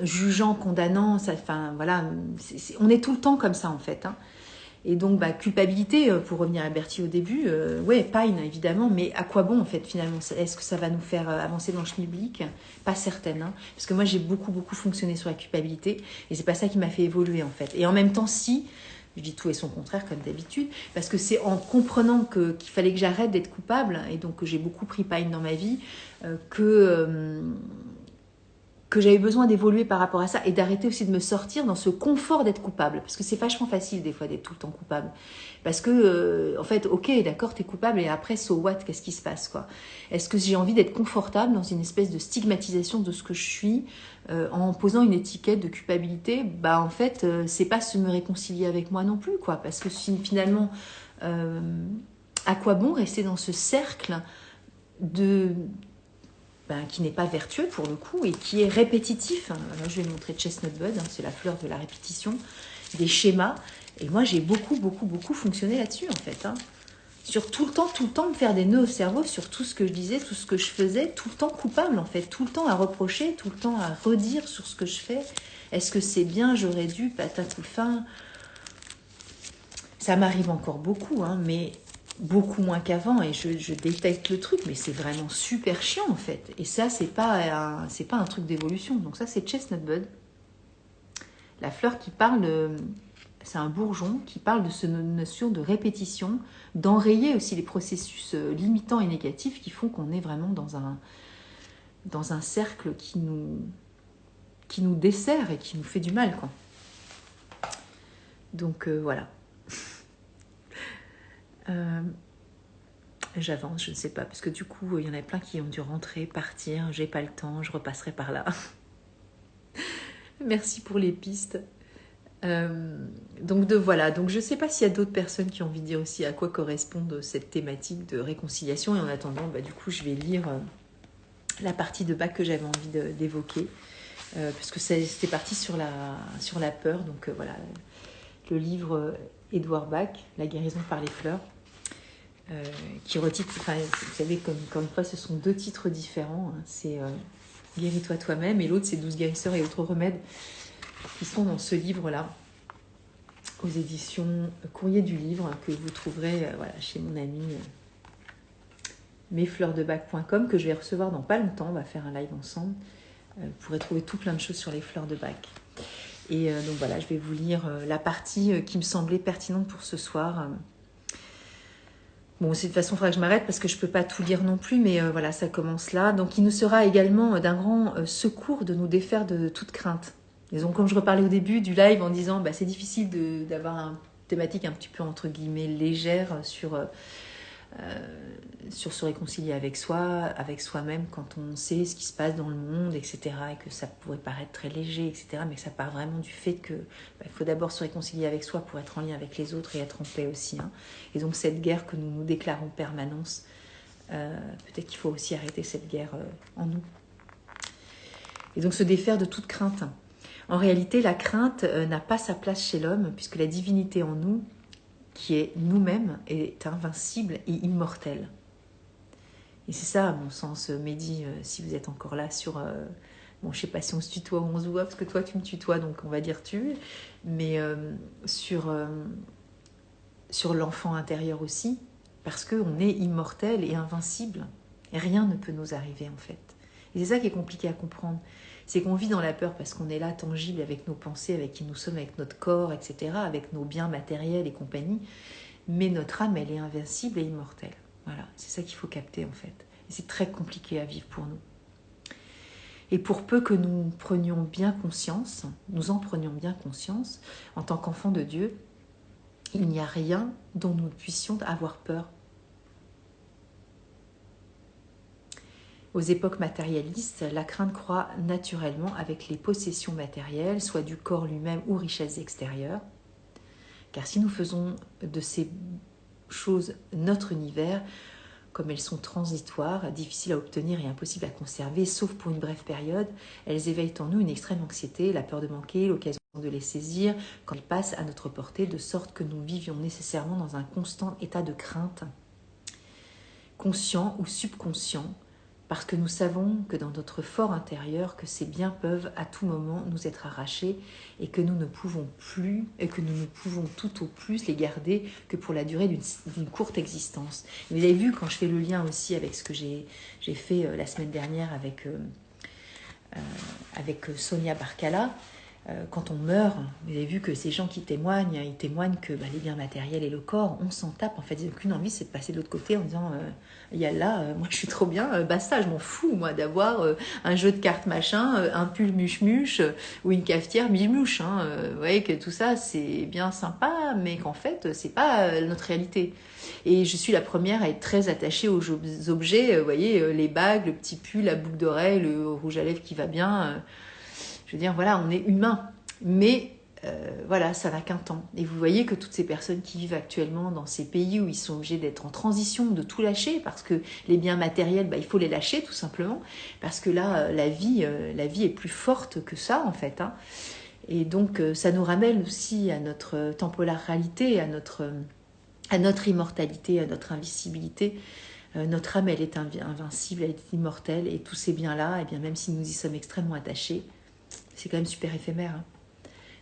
Jugeant, condamnant, ça, enfin, voilà, on est tout le temps comme ça en fait. Hein. Et donc, culpabilité, pour revenir à Bertie au début, ouais, peine évidemment, mais à quoi bon en fait finalement? Est-ce que ça va nous faire avancer dans le schmilblick? Pas certaine, hein, parce que moi j'ai beaucoup fonctionné sur la culpabilité et c'est pas ça qui m'a fait évoluer en fait. Et en même temps, si, je dis tout et son contraire comme d'habitude, parce que c'est en comprenant qu'il fallait que j'arrête d'être coupable, et donc que j'ai beaucoup pris peine dans ma vie, que j'avais besoin d'évoluer par rapport à ça et d'arrêter aussi de me sortir dans ce confort d'être coupable. Parce que c'est vachement facile des fois d'être tout le temps coupable. Parce que, en fait, ok, d'accord, t'es coupable et après, so what, qu'est-ce qui se passe, quoi? Est-ce que j'ai envie d'être confortable dans une espèce de stigmatisation de ce que je suis en posant une étiquette de culpabilité? En fait, c'est pas se me réconcilier avec moi non plus, quoi. Parce que finalement, à quoi bon rester dans ce cercle qui n'est pas vertueux pour le coup et qui est répétitif. Là, je vais montrer Chestnut Bud, c'est la fleur de la répétition, des schémas. Et moi, j'ai beaucoup fonctionné là-dessus, en fait. Sur tout le temps me faire des nœuds au cerveau sur tout ce que je disais, tout ce que je faisais, tout le temps coupable, en fait. Tout le temps à reprocher, tout le temps à redire sur ce que je fais. Est-ce que c'est bien, j'aurais dû, patate ou fin. Ça m'arrive encore beaucoup, mais beaucoup moins qu'avant et je détecte le truc, mais c'est vraiment super chiant en fait. Et ça, c'est pas un truc d'évolution. Donc ça, c'est Chestnut Bud. La fleur qui parle, c'est un bourgeon qui parle de cette notion de répétition, d'enrayer aussi les processus limitants et négatifs qui font qu'on est vraiment dans un cercle qui nous dessert et qui nous fait du mal, quoi. Donc voilà. J'avance, je ne sais pas, parce que du coup, il y en a plein qui ont dû rentrer, partir, j'ai pas le temps, je repasserai par là. Merci pour les pistes. Donc voilà, donc je ne sais pas s'il y a d'autres personnes qui ont envie de dire aussi à quoi correspond cette thématique de réconciliation. Et en attendant, du coup, je vais lire la partie de Bach que j'avais envie d'évoquer, parce que c'était parti sur la peur. Donc voilà, le livre Édouard Bach, La guérison par les fleurs. Qui retitre, vous savez, comme une fois, ce sont deux titres différents. C'est Guéris-toi toi-même et l'autre, c'est 12 guérisseurs et autres remèdes qui sont dans ce livre-là, aux éditions Courrier du Livre, que vous trouverez chez mon ami mesfleursdebac.com, que je vais recevoir dans pas longtemps. On va faire un live ensemble. Vous pourrez trouver tout plein de choses sur les fleurs de Bach. Et donc voilà, je vais vous lire la partie qui me semblait pertinente pour ce soir. Bon, de toute façon, il faudra que je m'arrête parce que je ne peux pas tout lire non plus, mais voilà, ça commence là. Donc, il nous sera également d'un grand secours de nous défaire de toute crainte. Et donc, comme je reparlais au début du live en disant, c'est difficile d'avoir une thématique un petit peu, entre guillemets, légère sur se réconcilier avec soi, avec soi-même, quand on sait ce qui se passe dans le monde, etc. Et que ça pourrait paraître très léger, etc. Mais que ça part vraiment du fait que faut d'abord se réconcilier avec soi pour être en lien avec les autres et être en paix aussi. Et donc cette guerre que nous nous déclarons en permanence, peut-être qu'il faut aussi arrêter cette guerre en nous. Et donc se défaire de toute crainte. En réalité, la crainte n'a pas sa place chez l'homme, puisque la divinité en nous, qui est nous-mêmes, est invincible et immortelle. Et c'est ça, à mon sens, Mehdi, si vous êtes encore là sur... je ne sais pas si on se tutoie ou on se voit, parce que toi, tu me tutoies, donc on va dire tu. Mais sur l'enfant intérieur aussi, parce qu'on est immortel et invincible. Et rien ne peut nous arriver, en fait. Et c'est ça qui est compliqué à comprendre. C'est qu'on vit dans la peur parce qu'on est là, tangible, avec nos pensées, avec qui nous sommes, avec notre corps, etc., avec nos biens matériels et compagnie. Mais notre âme, elle est invincible et immortelle. Voilà, c'est ça qu'il faut capter en fait. Et c'est très compliqué à vivre pour nous. Et pour peu que nous prenions bien conscience, nous en prenions bien conscience, en tant qu'enfants de Dieu, il n'y a rien dont nous puissions avoir peur. Aux époques matérialistes, la crainte croît naturellement avec les possessions matérielles, soit du corps lui-même ou richesses extérieures. Car si nous faisons de ces choses notre univers, comme elles sont transitoires, difficiles à obtenir et impossibles à conserver, sauf pour une brève période, elles éveillent en nous une extrême anxiété, la peur de manquer, l'occasion de les saisir, quand elles passent à notre portée, de sorte que nous vivions nécessairement dans un constant état de crainte, conscient ou subconscient, parce que nous savons que dans notre fort intérieur, que ces biens peuvent à tout moment nous être arrachés et que nous ne pouvons plus, et que nous ne pouvons tout au plus les garder que pour la durée d'une courte existence. Et vous avez vu, quand je fais le lien aussi avec ce que j'ai fait la semaine dernière avec Sonia Barkala, quand on meurt, vous avez vu que ces gens qui témoignent, ils témoignent que les biens matériels et le corps, on s'en tape. En fait, ils n'ont qu'une envie, c'est de passer de l'autre côté en disant Yallah, moi je suis trop bien, basta, je m'en fous, moi, d'avoir un jeu de cartes machin, un pull muche-muche ou une cafetière mouche. Vous voyez que tout ça, c'est bien sympa, mais qu'en fait, c'est pas notre réalité. Et je suis la première à être très attachée aux objets, vous voyez, les bagues, le petit pull, la boucle d'oreille, le rouge à lèvres qui va bien. Je veux dire, voilà, on est humain, mais voilà, ça n'a qu'un temps. Et vous voyez que toutes ces personnes qui vivent actuellement dans ces pays où ils sont obligés d'être en transition, de tout lâcher, parce que les biens matériels, il faut les lâcher tout simplement, parce que là, la vie est plus forte que ça, en fait. Et donc, ça nous ramène aussi à notre temporalité, à notre immortalité, à notre invisibilité. Notre âme, elle est invincible, elle est immortelle, et tous ces biens-là, eh bien, même si nous y sommes extrêmement attachés, c'est quand même super éphémère.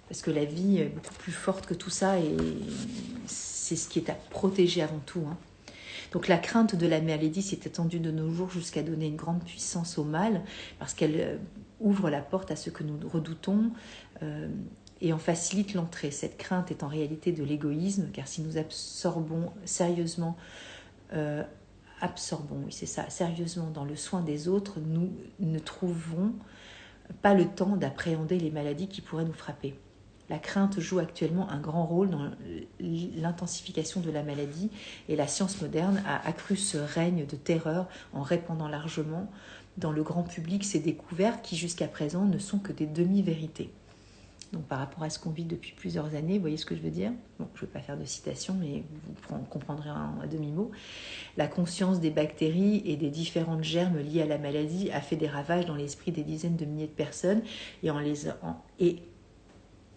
Parce que la vie est beaucoup plus forte que tout ça et c'est ce qui est à protéger avant tout. Donc la crainte de la maladie s'est étendue de nos jours jusqu'à donner une grande puissance au mal parce qu'elle ouvre la porte à ce que nous redoutons et en facilite l'entrée. Cette crainte est en réalité de l'égoïsme car si nous absorbons sérieusement sérieusement dans le soin des autres, nous ne trouvons pas le temps d'appréhender les maladies qui pourraient nous frapper. La crainte joue actuellement un grand rôle dans l'intensification de la maladie et la science moderne a accru ce règne de terreur en répandant largement dans le grand public ces découvertes qui jusqu'à présent ne sont que des demi-vérités. Donc par rapport à ce qu'on vit depuis plusieurs années, vous voyez ce que je veux dire? Bon, je ne vais pas faire de citation, mais vous comprendrez à demi-mot. La conscience des bactéries et des différentes germes liés à la maladie a fait des ravages dans l'esprit des dizaines de milliers de personnes et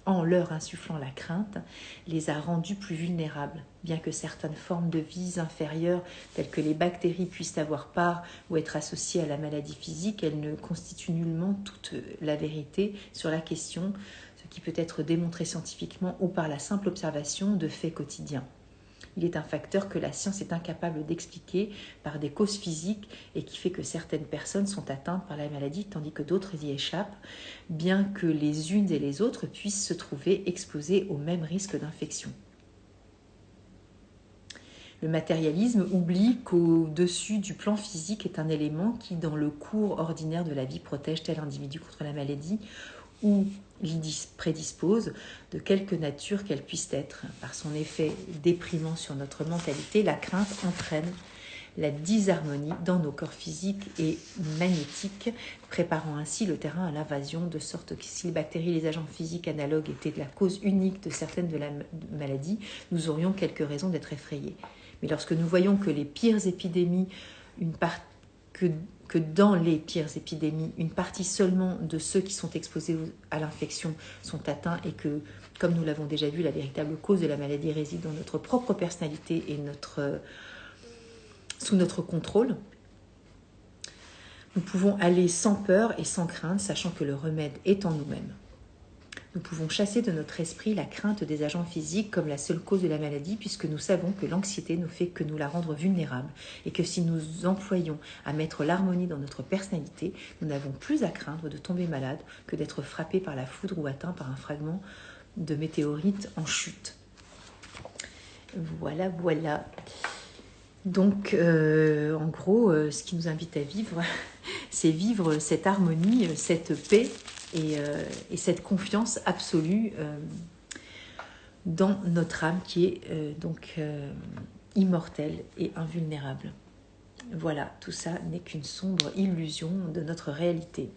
en leur insufflant la crainte, les a rendus plus vulnérables. Bien que certaines formes de vie inférieures, telles que les bactéries, puissent avoir part ou être associées à la maladie physique, elles ne constituent nullement toute la vérité sur la question, ce qui peut être démontré scientifiquement ou par la simple observation de faits quotidiens. Il est un facteur que la science est incapable d'expliquer par des causes physiques et qui fait que certaines personnes sont atteintes par la maladie tandis que d'autres y échappent, bien que les unes et les autres puissent se trouver exposées au même risque d'infection. Le matérialisme oublie qu'au-dessus du plan physique est un élément qui, dans le cours ordinaire de la vie, protège tel individu contre la maladie ou l'y prédispose, de quelque nature qu'elle puisse être. Par son effet déprimant sur notre mentalité, la crainte entraîne la disharmonie dans nos corps physiques et magnétiques, préparant ainsi le terrain à l'invasion, de sorte que si les bactéries et les agents physiques analogues étaient la cause unique de certaines de la maladie, nous aurions quelques raisons d'être effrayés. Mais lorsque nous voyons que les pires épidémies, que dans les pires épidémies, une partie seulement de ceux qui sont exposés à l'infection sont atteints et que, comme nous l'avons déjà vu, la véritable cause de la maladie réside dans notre propre personnalité et sous notre contrôle, nous pouvons aller sans peur et sans crainte, sachant que le remède est en nous-mêmes. Nous pouvons chasser de notre esprit la crainte des agents physiques comme la seule cause de la maladie, puisque nous savons que l'anxiété ne fait que nous la rendre vulnérable et que si nous employons à mettre l'harmonie dans notre personnalité, nous n'avons plus à craindre de tomber malade que d'être frappé par la foudre ou atteint par un fragment de météorite en chute. Voilà. Donc, en gros, ce qui nous invite à vivre, c'est vivre cette harmonie, cette paix et cette confiance absolue dans notre âme qui est donc immortelle et invulnérable. Voilà, tout ça n'est qu'une sombre illusion de notre réalité.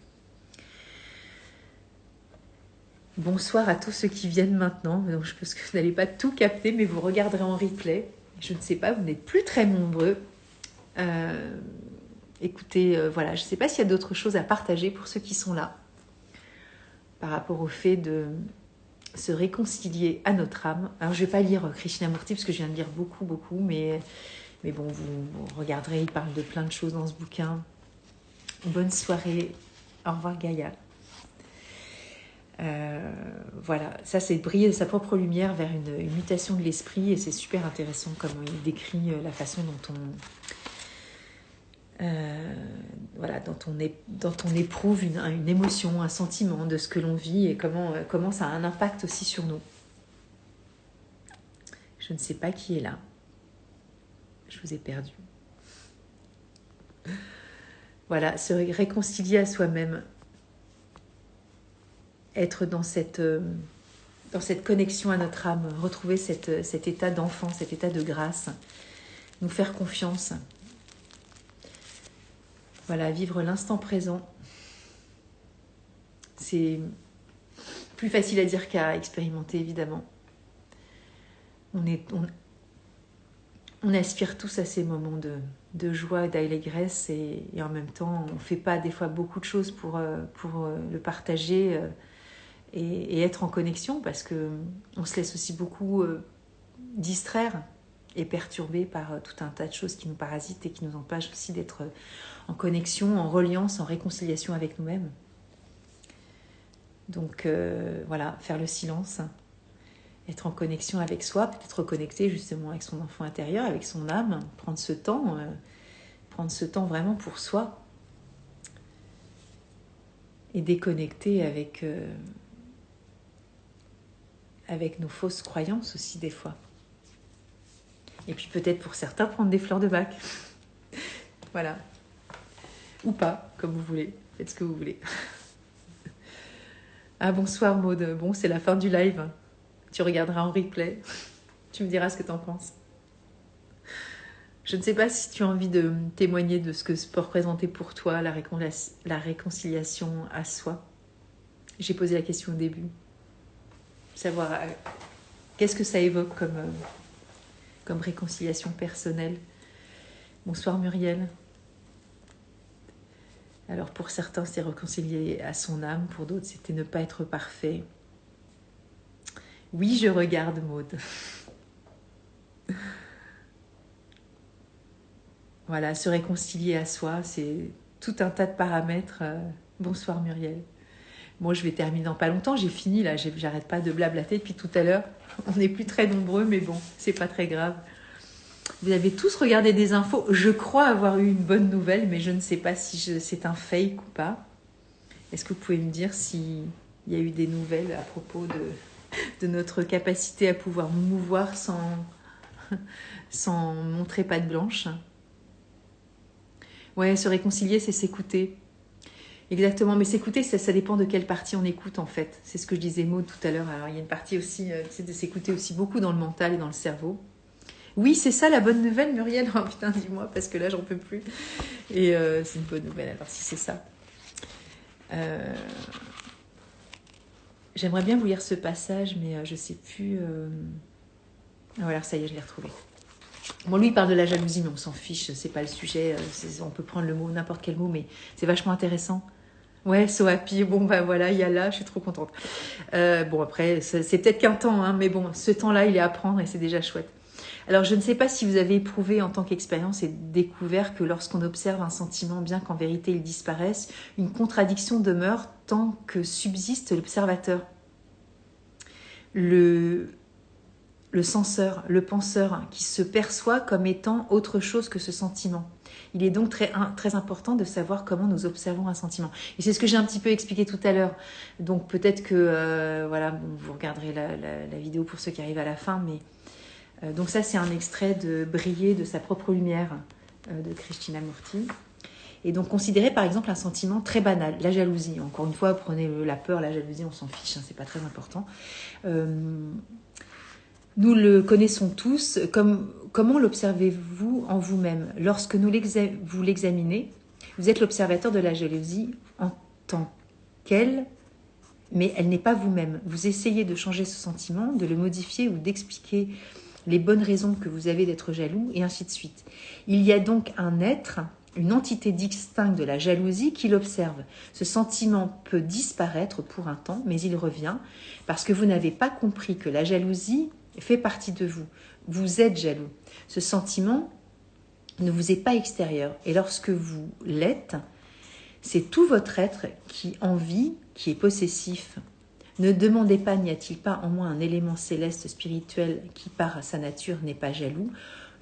Bonsoir à tous ceux qui viennent maintenant. Donc, je pense que vous n'allez pas tout capter, mais vous regarderez en replay. Je ne sais pas, vous n'êtes plus très nombreux. Écoutez, voilà, je ne sais pas s'il y a d'autres choses à partager pour ceux qui sont là, par rapport au fait de se réconcilier à notre âme. Alors, je ne vais pas lire Krishnamurti, parce que je viens de lire beaucoup, mais bon, vous regarderez, il parle de plein de choses dans ce bouquin. Bonne soirée. Au revoir, Gaïa. Voilà, ça c'est briller de sa propre lumière vers une mutation de l'esprit, et c'est super intéressant comment il décrit la façon dont on éprouve une émotion, un sentiment de ce que l'on vit, et comment ça a un impact aussi sur nous. Je ne sais pas qui est là. Je vous ai perdu. Voilà, se réconcilier à soi-même. Être dans cette connexion à notre âme, retrouver cet état d'enfant, cet état de grâce, nous faire confiance. Voilà, vivre l'instant présent. C'est plus facile à dire qu'à expérimenter, évidemment. On aspire tous à ces moments de joie et d'allégresse, et en même temps, on ne fait pas des fois beaucoup de choses pour le partager et être en connexion, parce qu'on se laisse aussi beaucoup distraire et perturber par tout un tas de choses qui nous parasitent et qui nous empêchent aussi d'être en connexion, en reliance, en réconciliation avec nous-mêmes. Donc voilà, faire le silence, être en connexion avec soi, peut-être reconnecter justement avec son enfant intérieur, avec son âme, prendre ce temps vraiment pour soi et déconnecter avec nos fausses croyances aussi des fois. Et puis peut-être pour certains prendre des fleurs de bac. Voilà. Ou pas, comme vous voulez. Faites ce que vous voulez. Ah, bonsoir Maud. Bon, c'est la fin du live. Tu regarderas en replay. Tu me diras ce que tu en penses. Je ne sais pas si tu as envie de témoigner de ce que peut représenter pour toi la réconciliation à soi. J'ai posé la question au début. Savoir qu'est-ce que ça évoque comme réconciliation personnelle. Bonsoir Muriel. Alors pour certains, c'est réconcilier à son âme, pour d'autres, c'était ne pas être parfait. Oui, je regarde Maud. Voilà, se réconcilier à soi, c'est tout un tas de paramètres. Bonsoir Muriel. Bon, je vais terminer dans pas longtemps, j'ai fini là, j'arrête pas de blablater depuis tout à l'heure. On n'est plus très nombreux, mais bon, c'est pas très grave. Vous avez tous regardé des infos. Je crois avoir eu une bonne nouvelle, mais je ne sais pas si c'est un fake ou pas. Est-ce que vous pouvez me dire s'il y a eu des nouvelles à propos de notre capacité à pouvoir nous mouvoir sans montrer patte blanche? Ouais, se réconcilier, c'est s'écouter. Exactement, mais s'écouter, ça dépend de quelle partie on écoute en fait. C'est ce que je disais Maud tout à l'heure. Alors il y a une partie aussi, c'est de s'écouter aussi beaucoup dans le mental et dans le cerveau. Oui, c'est ça la bonne nouvelle, Muriel. Oh putain, dis-moi, parce que là, j'en peux plus. Et c'est une bonne nouvelle, alors si c'est ça. J'aimerais bien vous lire ce passage, mais je sais plus... Voilà, ça y est, je l'ai retrouvé. Bon, lui, il parle de la jalousie, mais on s'en fiche, c'est pas le sujet. On peut prendre le mot, n'importe quel mot, mais c'est vachement intéressant. Ouais, so happy, bon bah voilà, il y a là, je suis trop contente. Bon après, c'est peut-être qu'un temps, hein, mais bon, ce temps-là, il est à prendre et c'est déjà chouette. Alors je ne sais pas si vous avez éprouvé en tant qu'expérience et découvert que lorsqu'on observe un sentiment, bien qu'en vérité il disparaisse, une contradiction demeure tant que subsiste l'observateur. Le senseur, le penseur, qui se perçoit comme étant autre chose que ce sentiment. Il est donc très important de savoir comment nous observons un sentiment. Et c'est ce que j'ai un petit peu expliqué tout à l'heure. Donc peut-être que, voilà, vous regarderez la vidéo pour ceux qui arrivent à la fin, mais Donc ça, c'est un extrait de Briller de sa propre lumière de Krishnamurti. Et donc, considérez par exemple un sentiment très banal, la jalousie. Encore une fois, prenez la peur, la jalousie, on s'en fiche, hein, c'est pas très important. Nous le connaissons tous. Comment l'observez-vous en vous-même? Lorsque vous l'examinez, vous êtes l'observateur de la jalousie en tant qu'elle, mais elle n'est pas vous-même. Vous essayez de changer ce sentiment, de le modifier ou d'expliquer les bonnes raisons que vous avez d'être jaloux, et ainsi de suite. Il y a donc un être, une entité distincte de la jalousie qui l'observe. Ce sentiment peut disparaître pour un temps, mais il revient, parce que vous n'avez pas compris que la jalousie fait partie de vous. Vous êtes jaloux. Ce sentiment ne vous est pas extérieur. Et lorsque vous l'êtes, c'est tout votre être qui envie, qui est possessif. Ne demandez pas, n'y a-t-il pas en moi un élément céleste spirituel qui, par sa nature, n'est pas jaloux?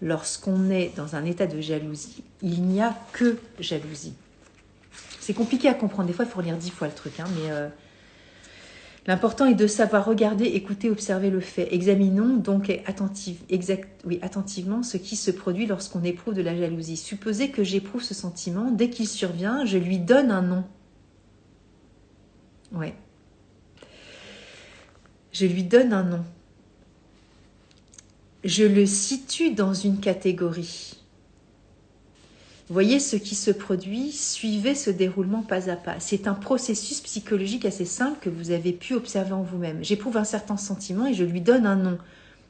Lorsqu'on est dans un état de jalousie, il n'y a que jalousie. C'est compliqué à comprendre. Des fois, il faut relire 10 fois le truc. Mais l'important est de savoir regarder, écouter, observer le fait. Examinons donc attentivement ce qui se produit lorsqu'on éprouve de la jalousie. Supposez que j'éprouve ce sentiment. Dès qu'il survient, je lui donne un nom. Ouais. Je lui donne un nom. Je le situe dans une catégorie. Voyez ce qui se produit, suivez ce déroulement pas à pas. C'est un processus psychologique assez simple que vous avez pu observer en vous-même. J'éprouve un certain sentiment et je lui donne un nom.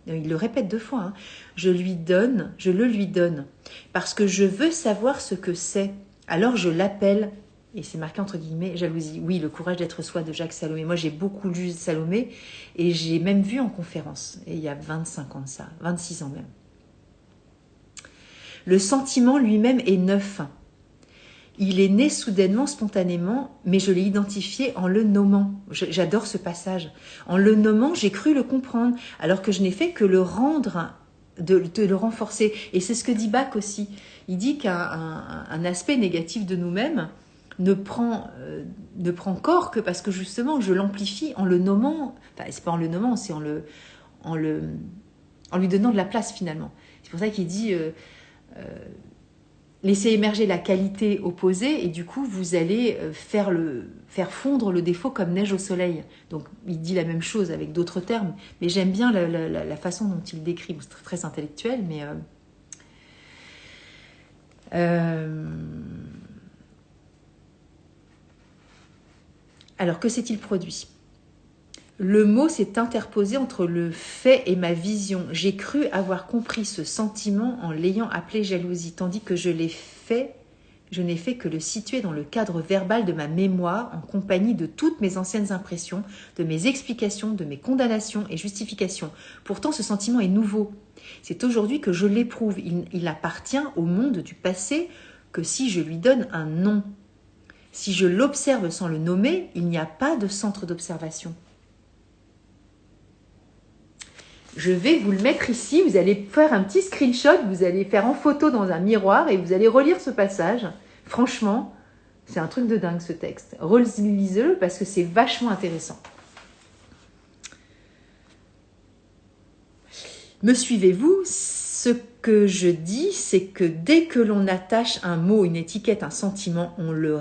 Il le répète 2 fois. Je le lui donne, parce que je veux savoir ce que c'est. Alors je l'appelle, et c'est marqué entre guillemets, jalousie. Oui, le courage d'être soi de Jacques Salomé. Moi, j'ai beaucoup lu Salomé, et j'ai même vu en conférence, et il y a 25 ans de ça, 26 ans même. Le sentiment lui-même est neuf. Il est né soudainement, spontanément, mais je l'ai identifié en le nommant. J'adore ce passage. En le nommant, j'ai cru le comprendre, alors que je n'ai fait que le rendre, de le renforcer. Et c'est ce que dit Bach aussi. Il dit qu'un aspect négatif de nous-mêmes ne prend corps que parce que justement, je l'amplifie en le nommant. Enfin, c'est pas en le nommant, c'est en lui donnant de la place finalement. C'est pour ça qu'il dit... laissez émerger la qualité opposée et du coup vous allez faire fondre le défaut comme neige au soleil. Donc il dit la même chose avec d'autres termes, mais j'aime bien la façon dont il décrit. C'est très, très intellectuel, mais alors que s'est-il produit? Le mot s'est interposé entre le fait et ma vision. J'ai cru avoir compris ce sentiment en l'ayant appelé jalousie, tandis que je n'ai fait que le situer dans le cadre verbal de ma mémoire, en compagnie de toutes mes anciennes impressions, de mes explications, de mes condamnations et justifications. Pourtant, ce sentiment est nouveau. C'est aujourd'hui que je l'éprouve. Il appartient au monde du passé que si je lui donne un nom. Si je l'observe sans le nommer, il n'y a pas de centre d'observation. Je vais vous le mettre ici, vous allez faire un petit screenshot, vous allez faire en photo dans un miroir et vous allez relire ce passage. Franchement, c'est un truc de dingue ce texte. Relisez-le parce que c'est vachement intéressant. Me suivez-vous? Ce que je dis, c'est que dès que l'on attache un mot, une étiquette, un sentiment, on le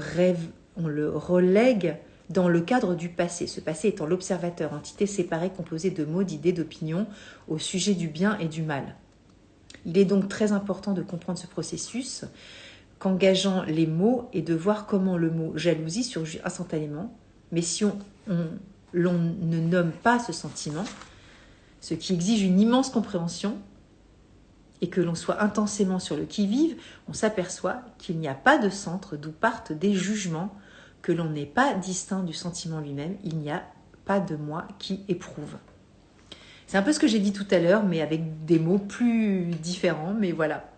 relègue dans le cadre du passé, ce passé étant l'observateur, entité séparée composée de mots, d'idées, d'opinions au sujet du bien et du mal. Il est donc très important de comprendre ce processus qu'engageant les mots et de voir comment le mot jalousie surgit instantanément. Mais si l'on ne nomme pas ce sentiment, ce qui exige une immense compréhension, et que l'on soit intensément sur le qui-vive, on s'aperçoit qu'il n'y a pas de centre d'où partent des jugements, que l'on n'est pas distinct du sentiment lui-même, il n'y a pas de moi qui éprouve. C'est un peu ce que j'ai dit tout à l'heure, mais avec des mots plus différents, mais voilà.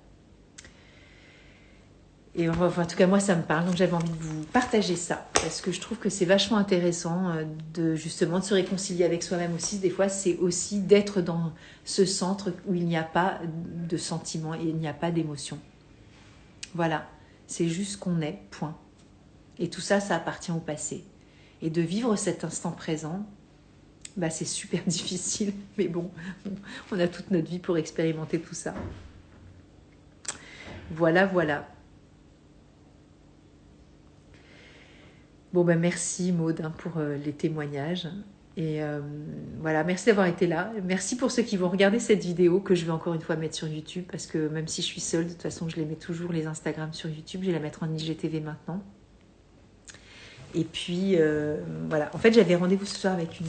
Et enfin, en tout cas, moi, ça me parle, donc j'avais envie de vous partager ça, parce que je trouve que c'est vachement intéressant de se réconcilier avec soi-même aussi. Des fois, c'est aussi d'être dans ce centre où il n'y a pas de sentiment et il n'y a pas d'émotion. Voilà, c'est juste qu'on est, point. Et tout ça, ça appartient au passé. Et de vivre cet instant présent, bah, c'est super difficile. Mais bon, on a toute notre vie pour expérimenter tout ça. Voilà, voilà. Bon, bah, merci Maud hein, pour les témoignages. Et voilà, merci d'avoir été là. Merci pour ceux qui vont regarder cette vidéo que je vais encore une fois mettre sur YouTube parce que même si je suis seule, de toute façon, je les mets toujours les Instagram sur YouTube. Je vais la mettre en IGTV maintenant. Et puis, voilà. En fait, j'avais rendez-vous ce soir avec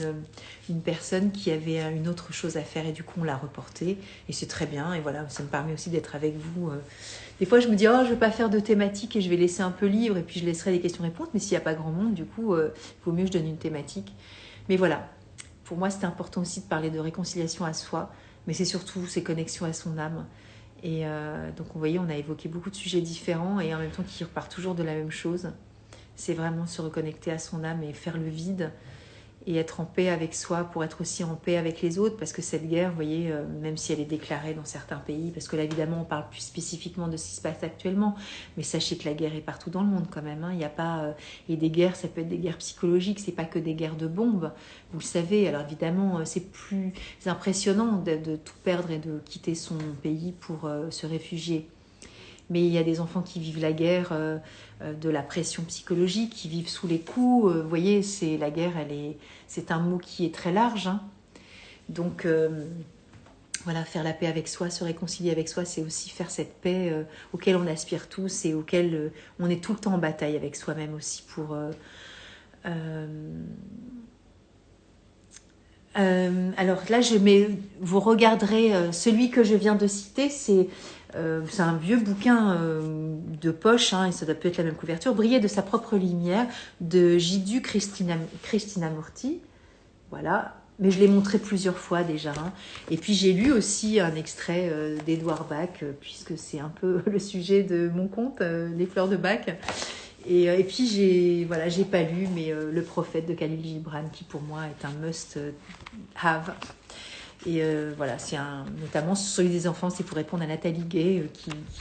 une personne qui avait une autre chose à faire et du coup, on l'a reporté. Et c'est très bien. Et voilà, ça me permet aussi d'être avec vous. Des fois, je me dis, oh, je ne vais pas faire de thématique et je vais laisser un peu libre et puis je laisserai des questions-réponses. Mais s'il n'y a pas grand monde, du coup, il vaut mieux que je donne une thématique. Mais voilà, pour moi, c'était important aussi de parler de réconciliation à soi. Mais c'est surtout ces connexions à son âme. Et donc, vous voyez, on a évoqué beaucoup de sujets différents et en même temps qui repartent toujours de la même chose. C'est vraiment se reconnecter à son âme et faire le vide et être en paix avec soi pour être aussi en paix avec les autres parce que cette guerre, vous voyez, même si elle est déclarée dans certains pays, parce que là évidemment on parle plus spécifiquement de ce qui se passe actuellement, mais sachez que la guerre est partout dans le monde quand même, hein. Il n'y a pas et des guerres, ça peut être des guerres psychologiques, c'est pas que des guerres de bombes, vous le savez. Alors évidemment c'est plus impressionnant de tout perdre et de quitter son pays pour se réfugier. Mais il y a des enfants qui vivent la guerre de la pression psychologique, qui vivent sous les coups. Vous voyez, la guerre, c'est un mot qui est très large. Hein. Donc, voilà, faire la paix avec soi, se réconcilier avec soi, c'est aussi faire cette paix auquel on aspire tous et auquel on est tout le temps en bataille avec soi-même aussi pour... alors là, vous regarderez celui que je viens de citer, c'est un vieux bouquin de poche, hein, et ça doit peut être la même couverture, Briller de sa propre lumière, de Jiddu Krishnamurti. Voilà, mais je l'ai montré plusieurs fois déjà. Hein. Et puis j'ai lu aussi un extrait d'Edouard Bach, puisque c'est un peu le sujet de mon conte, Les fleurs de Bach. Et puis j'ai pas lu, mais Le Prophète de Khalil Gibran, qui pour moi est un must have. Et voilà, c'est notamment sur celui des enfants, c'est pour répondre à Nathalie Gay,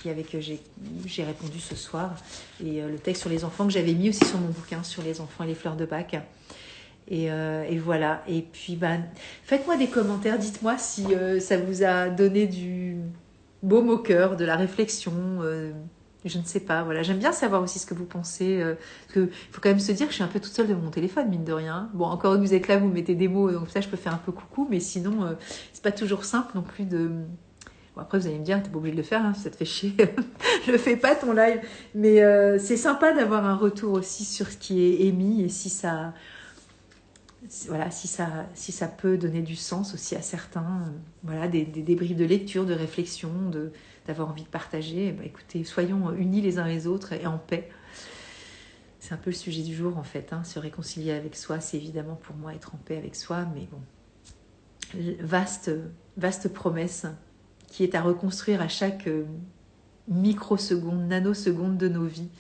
avec j'ai répondu ce soir. Et le texte sur les enfants que j'avais mis aussi sur mon bouquin sur les enfants et les fleurs de Bach. Et voilà. Et puis, faites-moi des commentaires, dites-moi si ça vous a donné du baume au cœur, de la réflexion. Je ne sais pas, voilà. J'aime bien savoir aussi ce que vous pensez. Parce qu'il faut quand même se dire que je suis un peu toute seule de mon téléphone, mine de rien. Bon, encore que vous êtes là, vous mettez des mots, donc ça, je peux faire un peu coucou. Mais sinon, c'est pas toujours simple non plus de... Bon, après, vous allez me dire, t'es pas obligé de le faire, hein, si ça te fait chier. Je le fais pas, ton live. Mais c'est sympa d'avoir un retour aussi sur ce qui est émis et si ça... Voilà, si ça peut donner du sens aussi à certains, voilà, des débriefs de lecture, de réflexion, d'avoir envie de partager. Écoutez, soyons unis les uns les autres et en paix. C'est un peu le sujet du jour en fait. Hein. Se réconcilier avec soi, c'est évidemment pour moi être en paix avec soi, mais bon, vaste promesse qui est à reconstruire à chaque microseconde, nanoseconde de nos vies.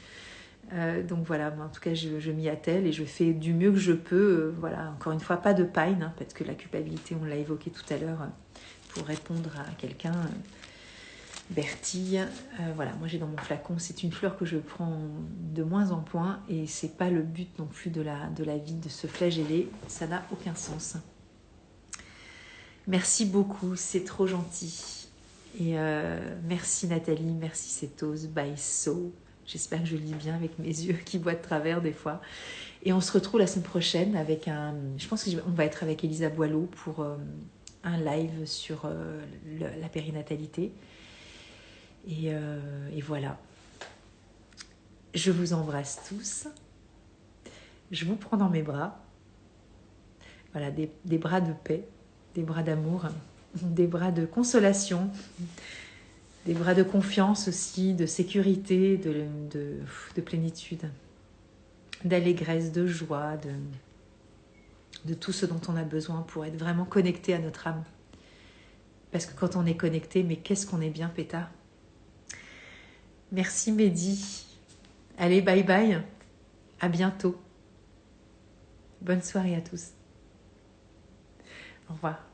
Donc voilà, moi, en tout cas je m'y attelle et je fais du mieux que je peux. Voilà, encore une fois, pas de paille, hein, parce que la culpabilité, on l'a évoqué tout à l'heure, pour répondre à quelqu'un. Bertille, voilà, moi j'ai dans mon flacon, c'est une fleur que je prends de moins en moins et c'est pas le but non plus de la vie de se flageller, ça n'a aucun sens. Merci beaucoup, c'est trop gentil. Et merci Nathalie, merci Cétose, bye so. J'espère que je lis bien avec mes yeux qui voient de travers des fois. Et on se retrouve la semaine prochaine avec je pense qu'on va être avec Elisa Boileau pour un live sur la périnatalité. Et voilà. Je vous embrasse tous. Je vous prends dans mes bras. Voilà, des bras de paix, des bras d'amour, des bras de consolation, des bras de confiance aussi, de sécurité, de plénitude, d'allégresse, de joie, de tout ce dont on a besoin pour être vraiment connecté à notre âme. Parce que quand on est connecté, mais qu'est-ce qu'on est bien pétard. Merci Mehdi. Allez, bye bye. À bientôt. Bonne soirée à tous. Au revoir.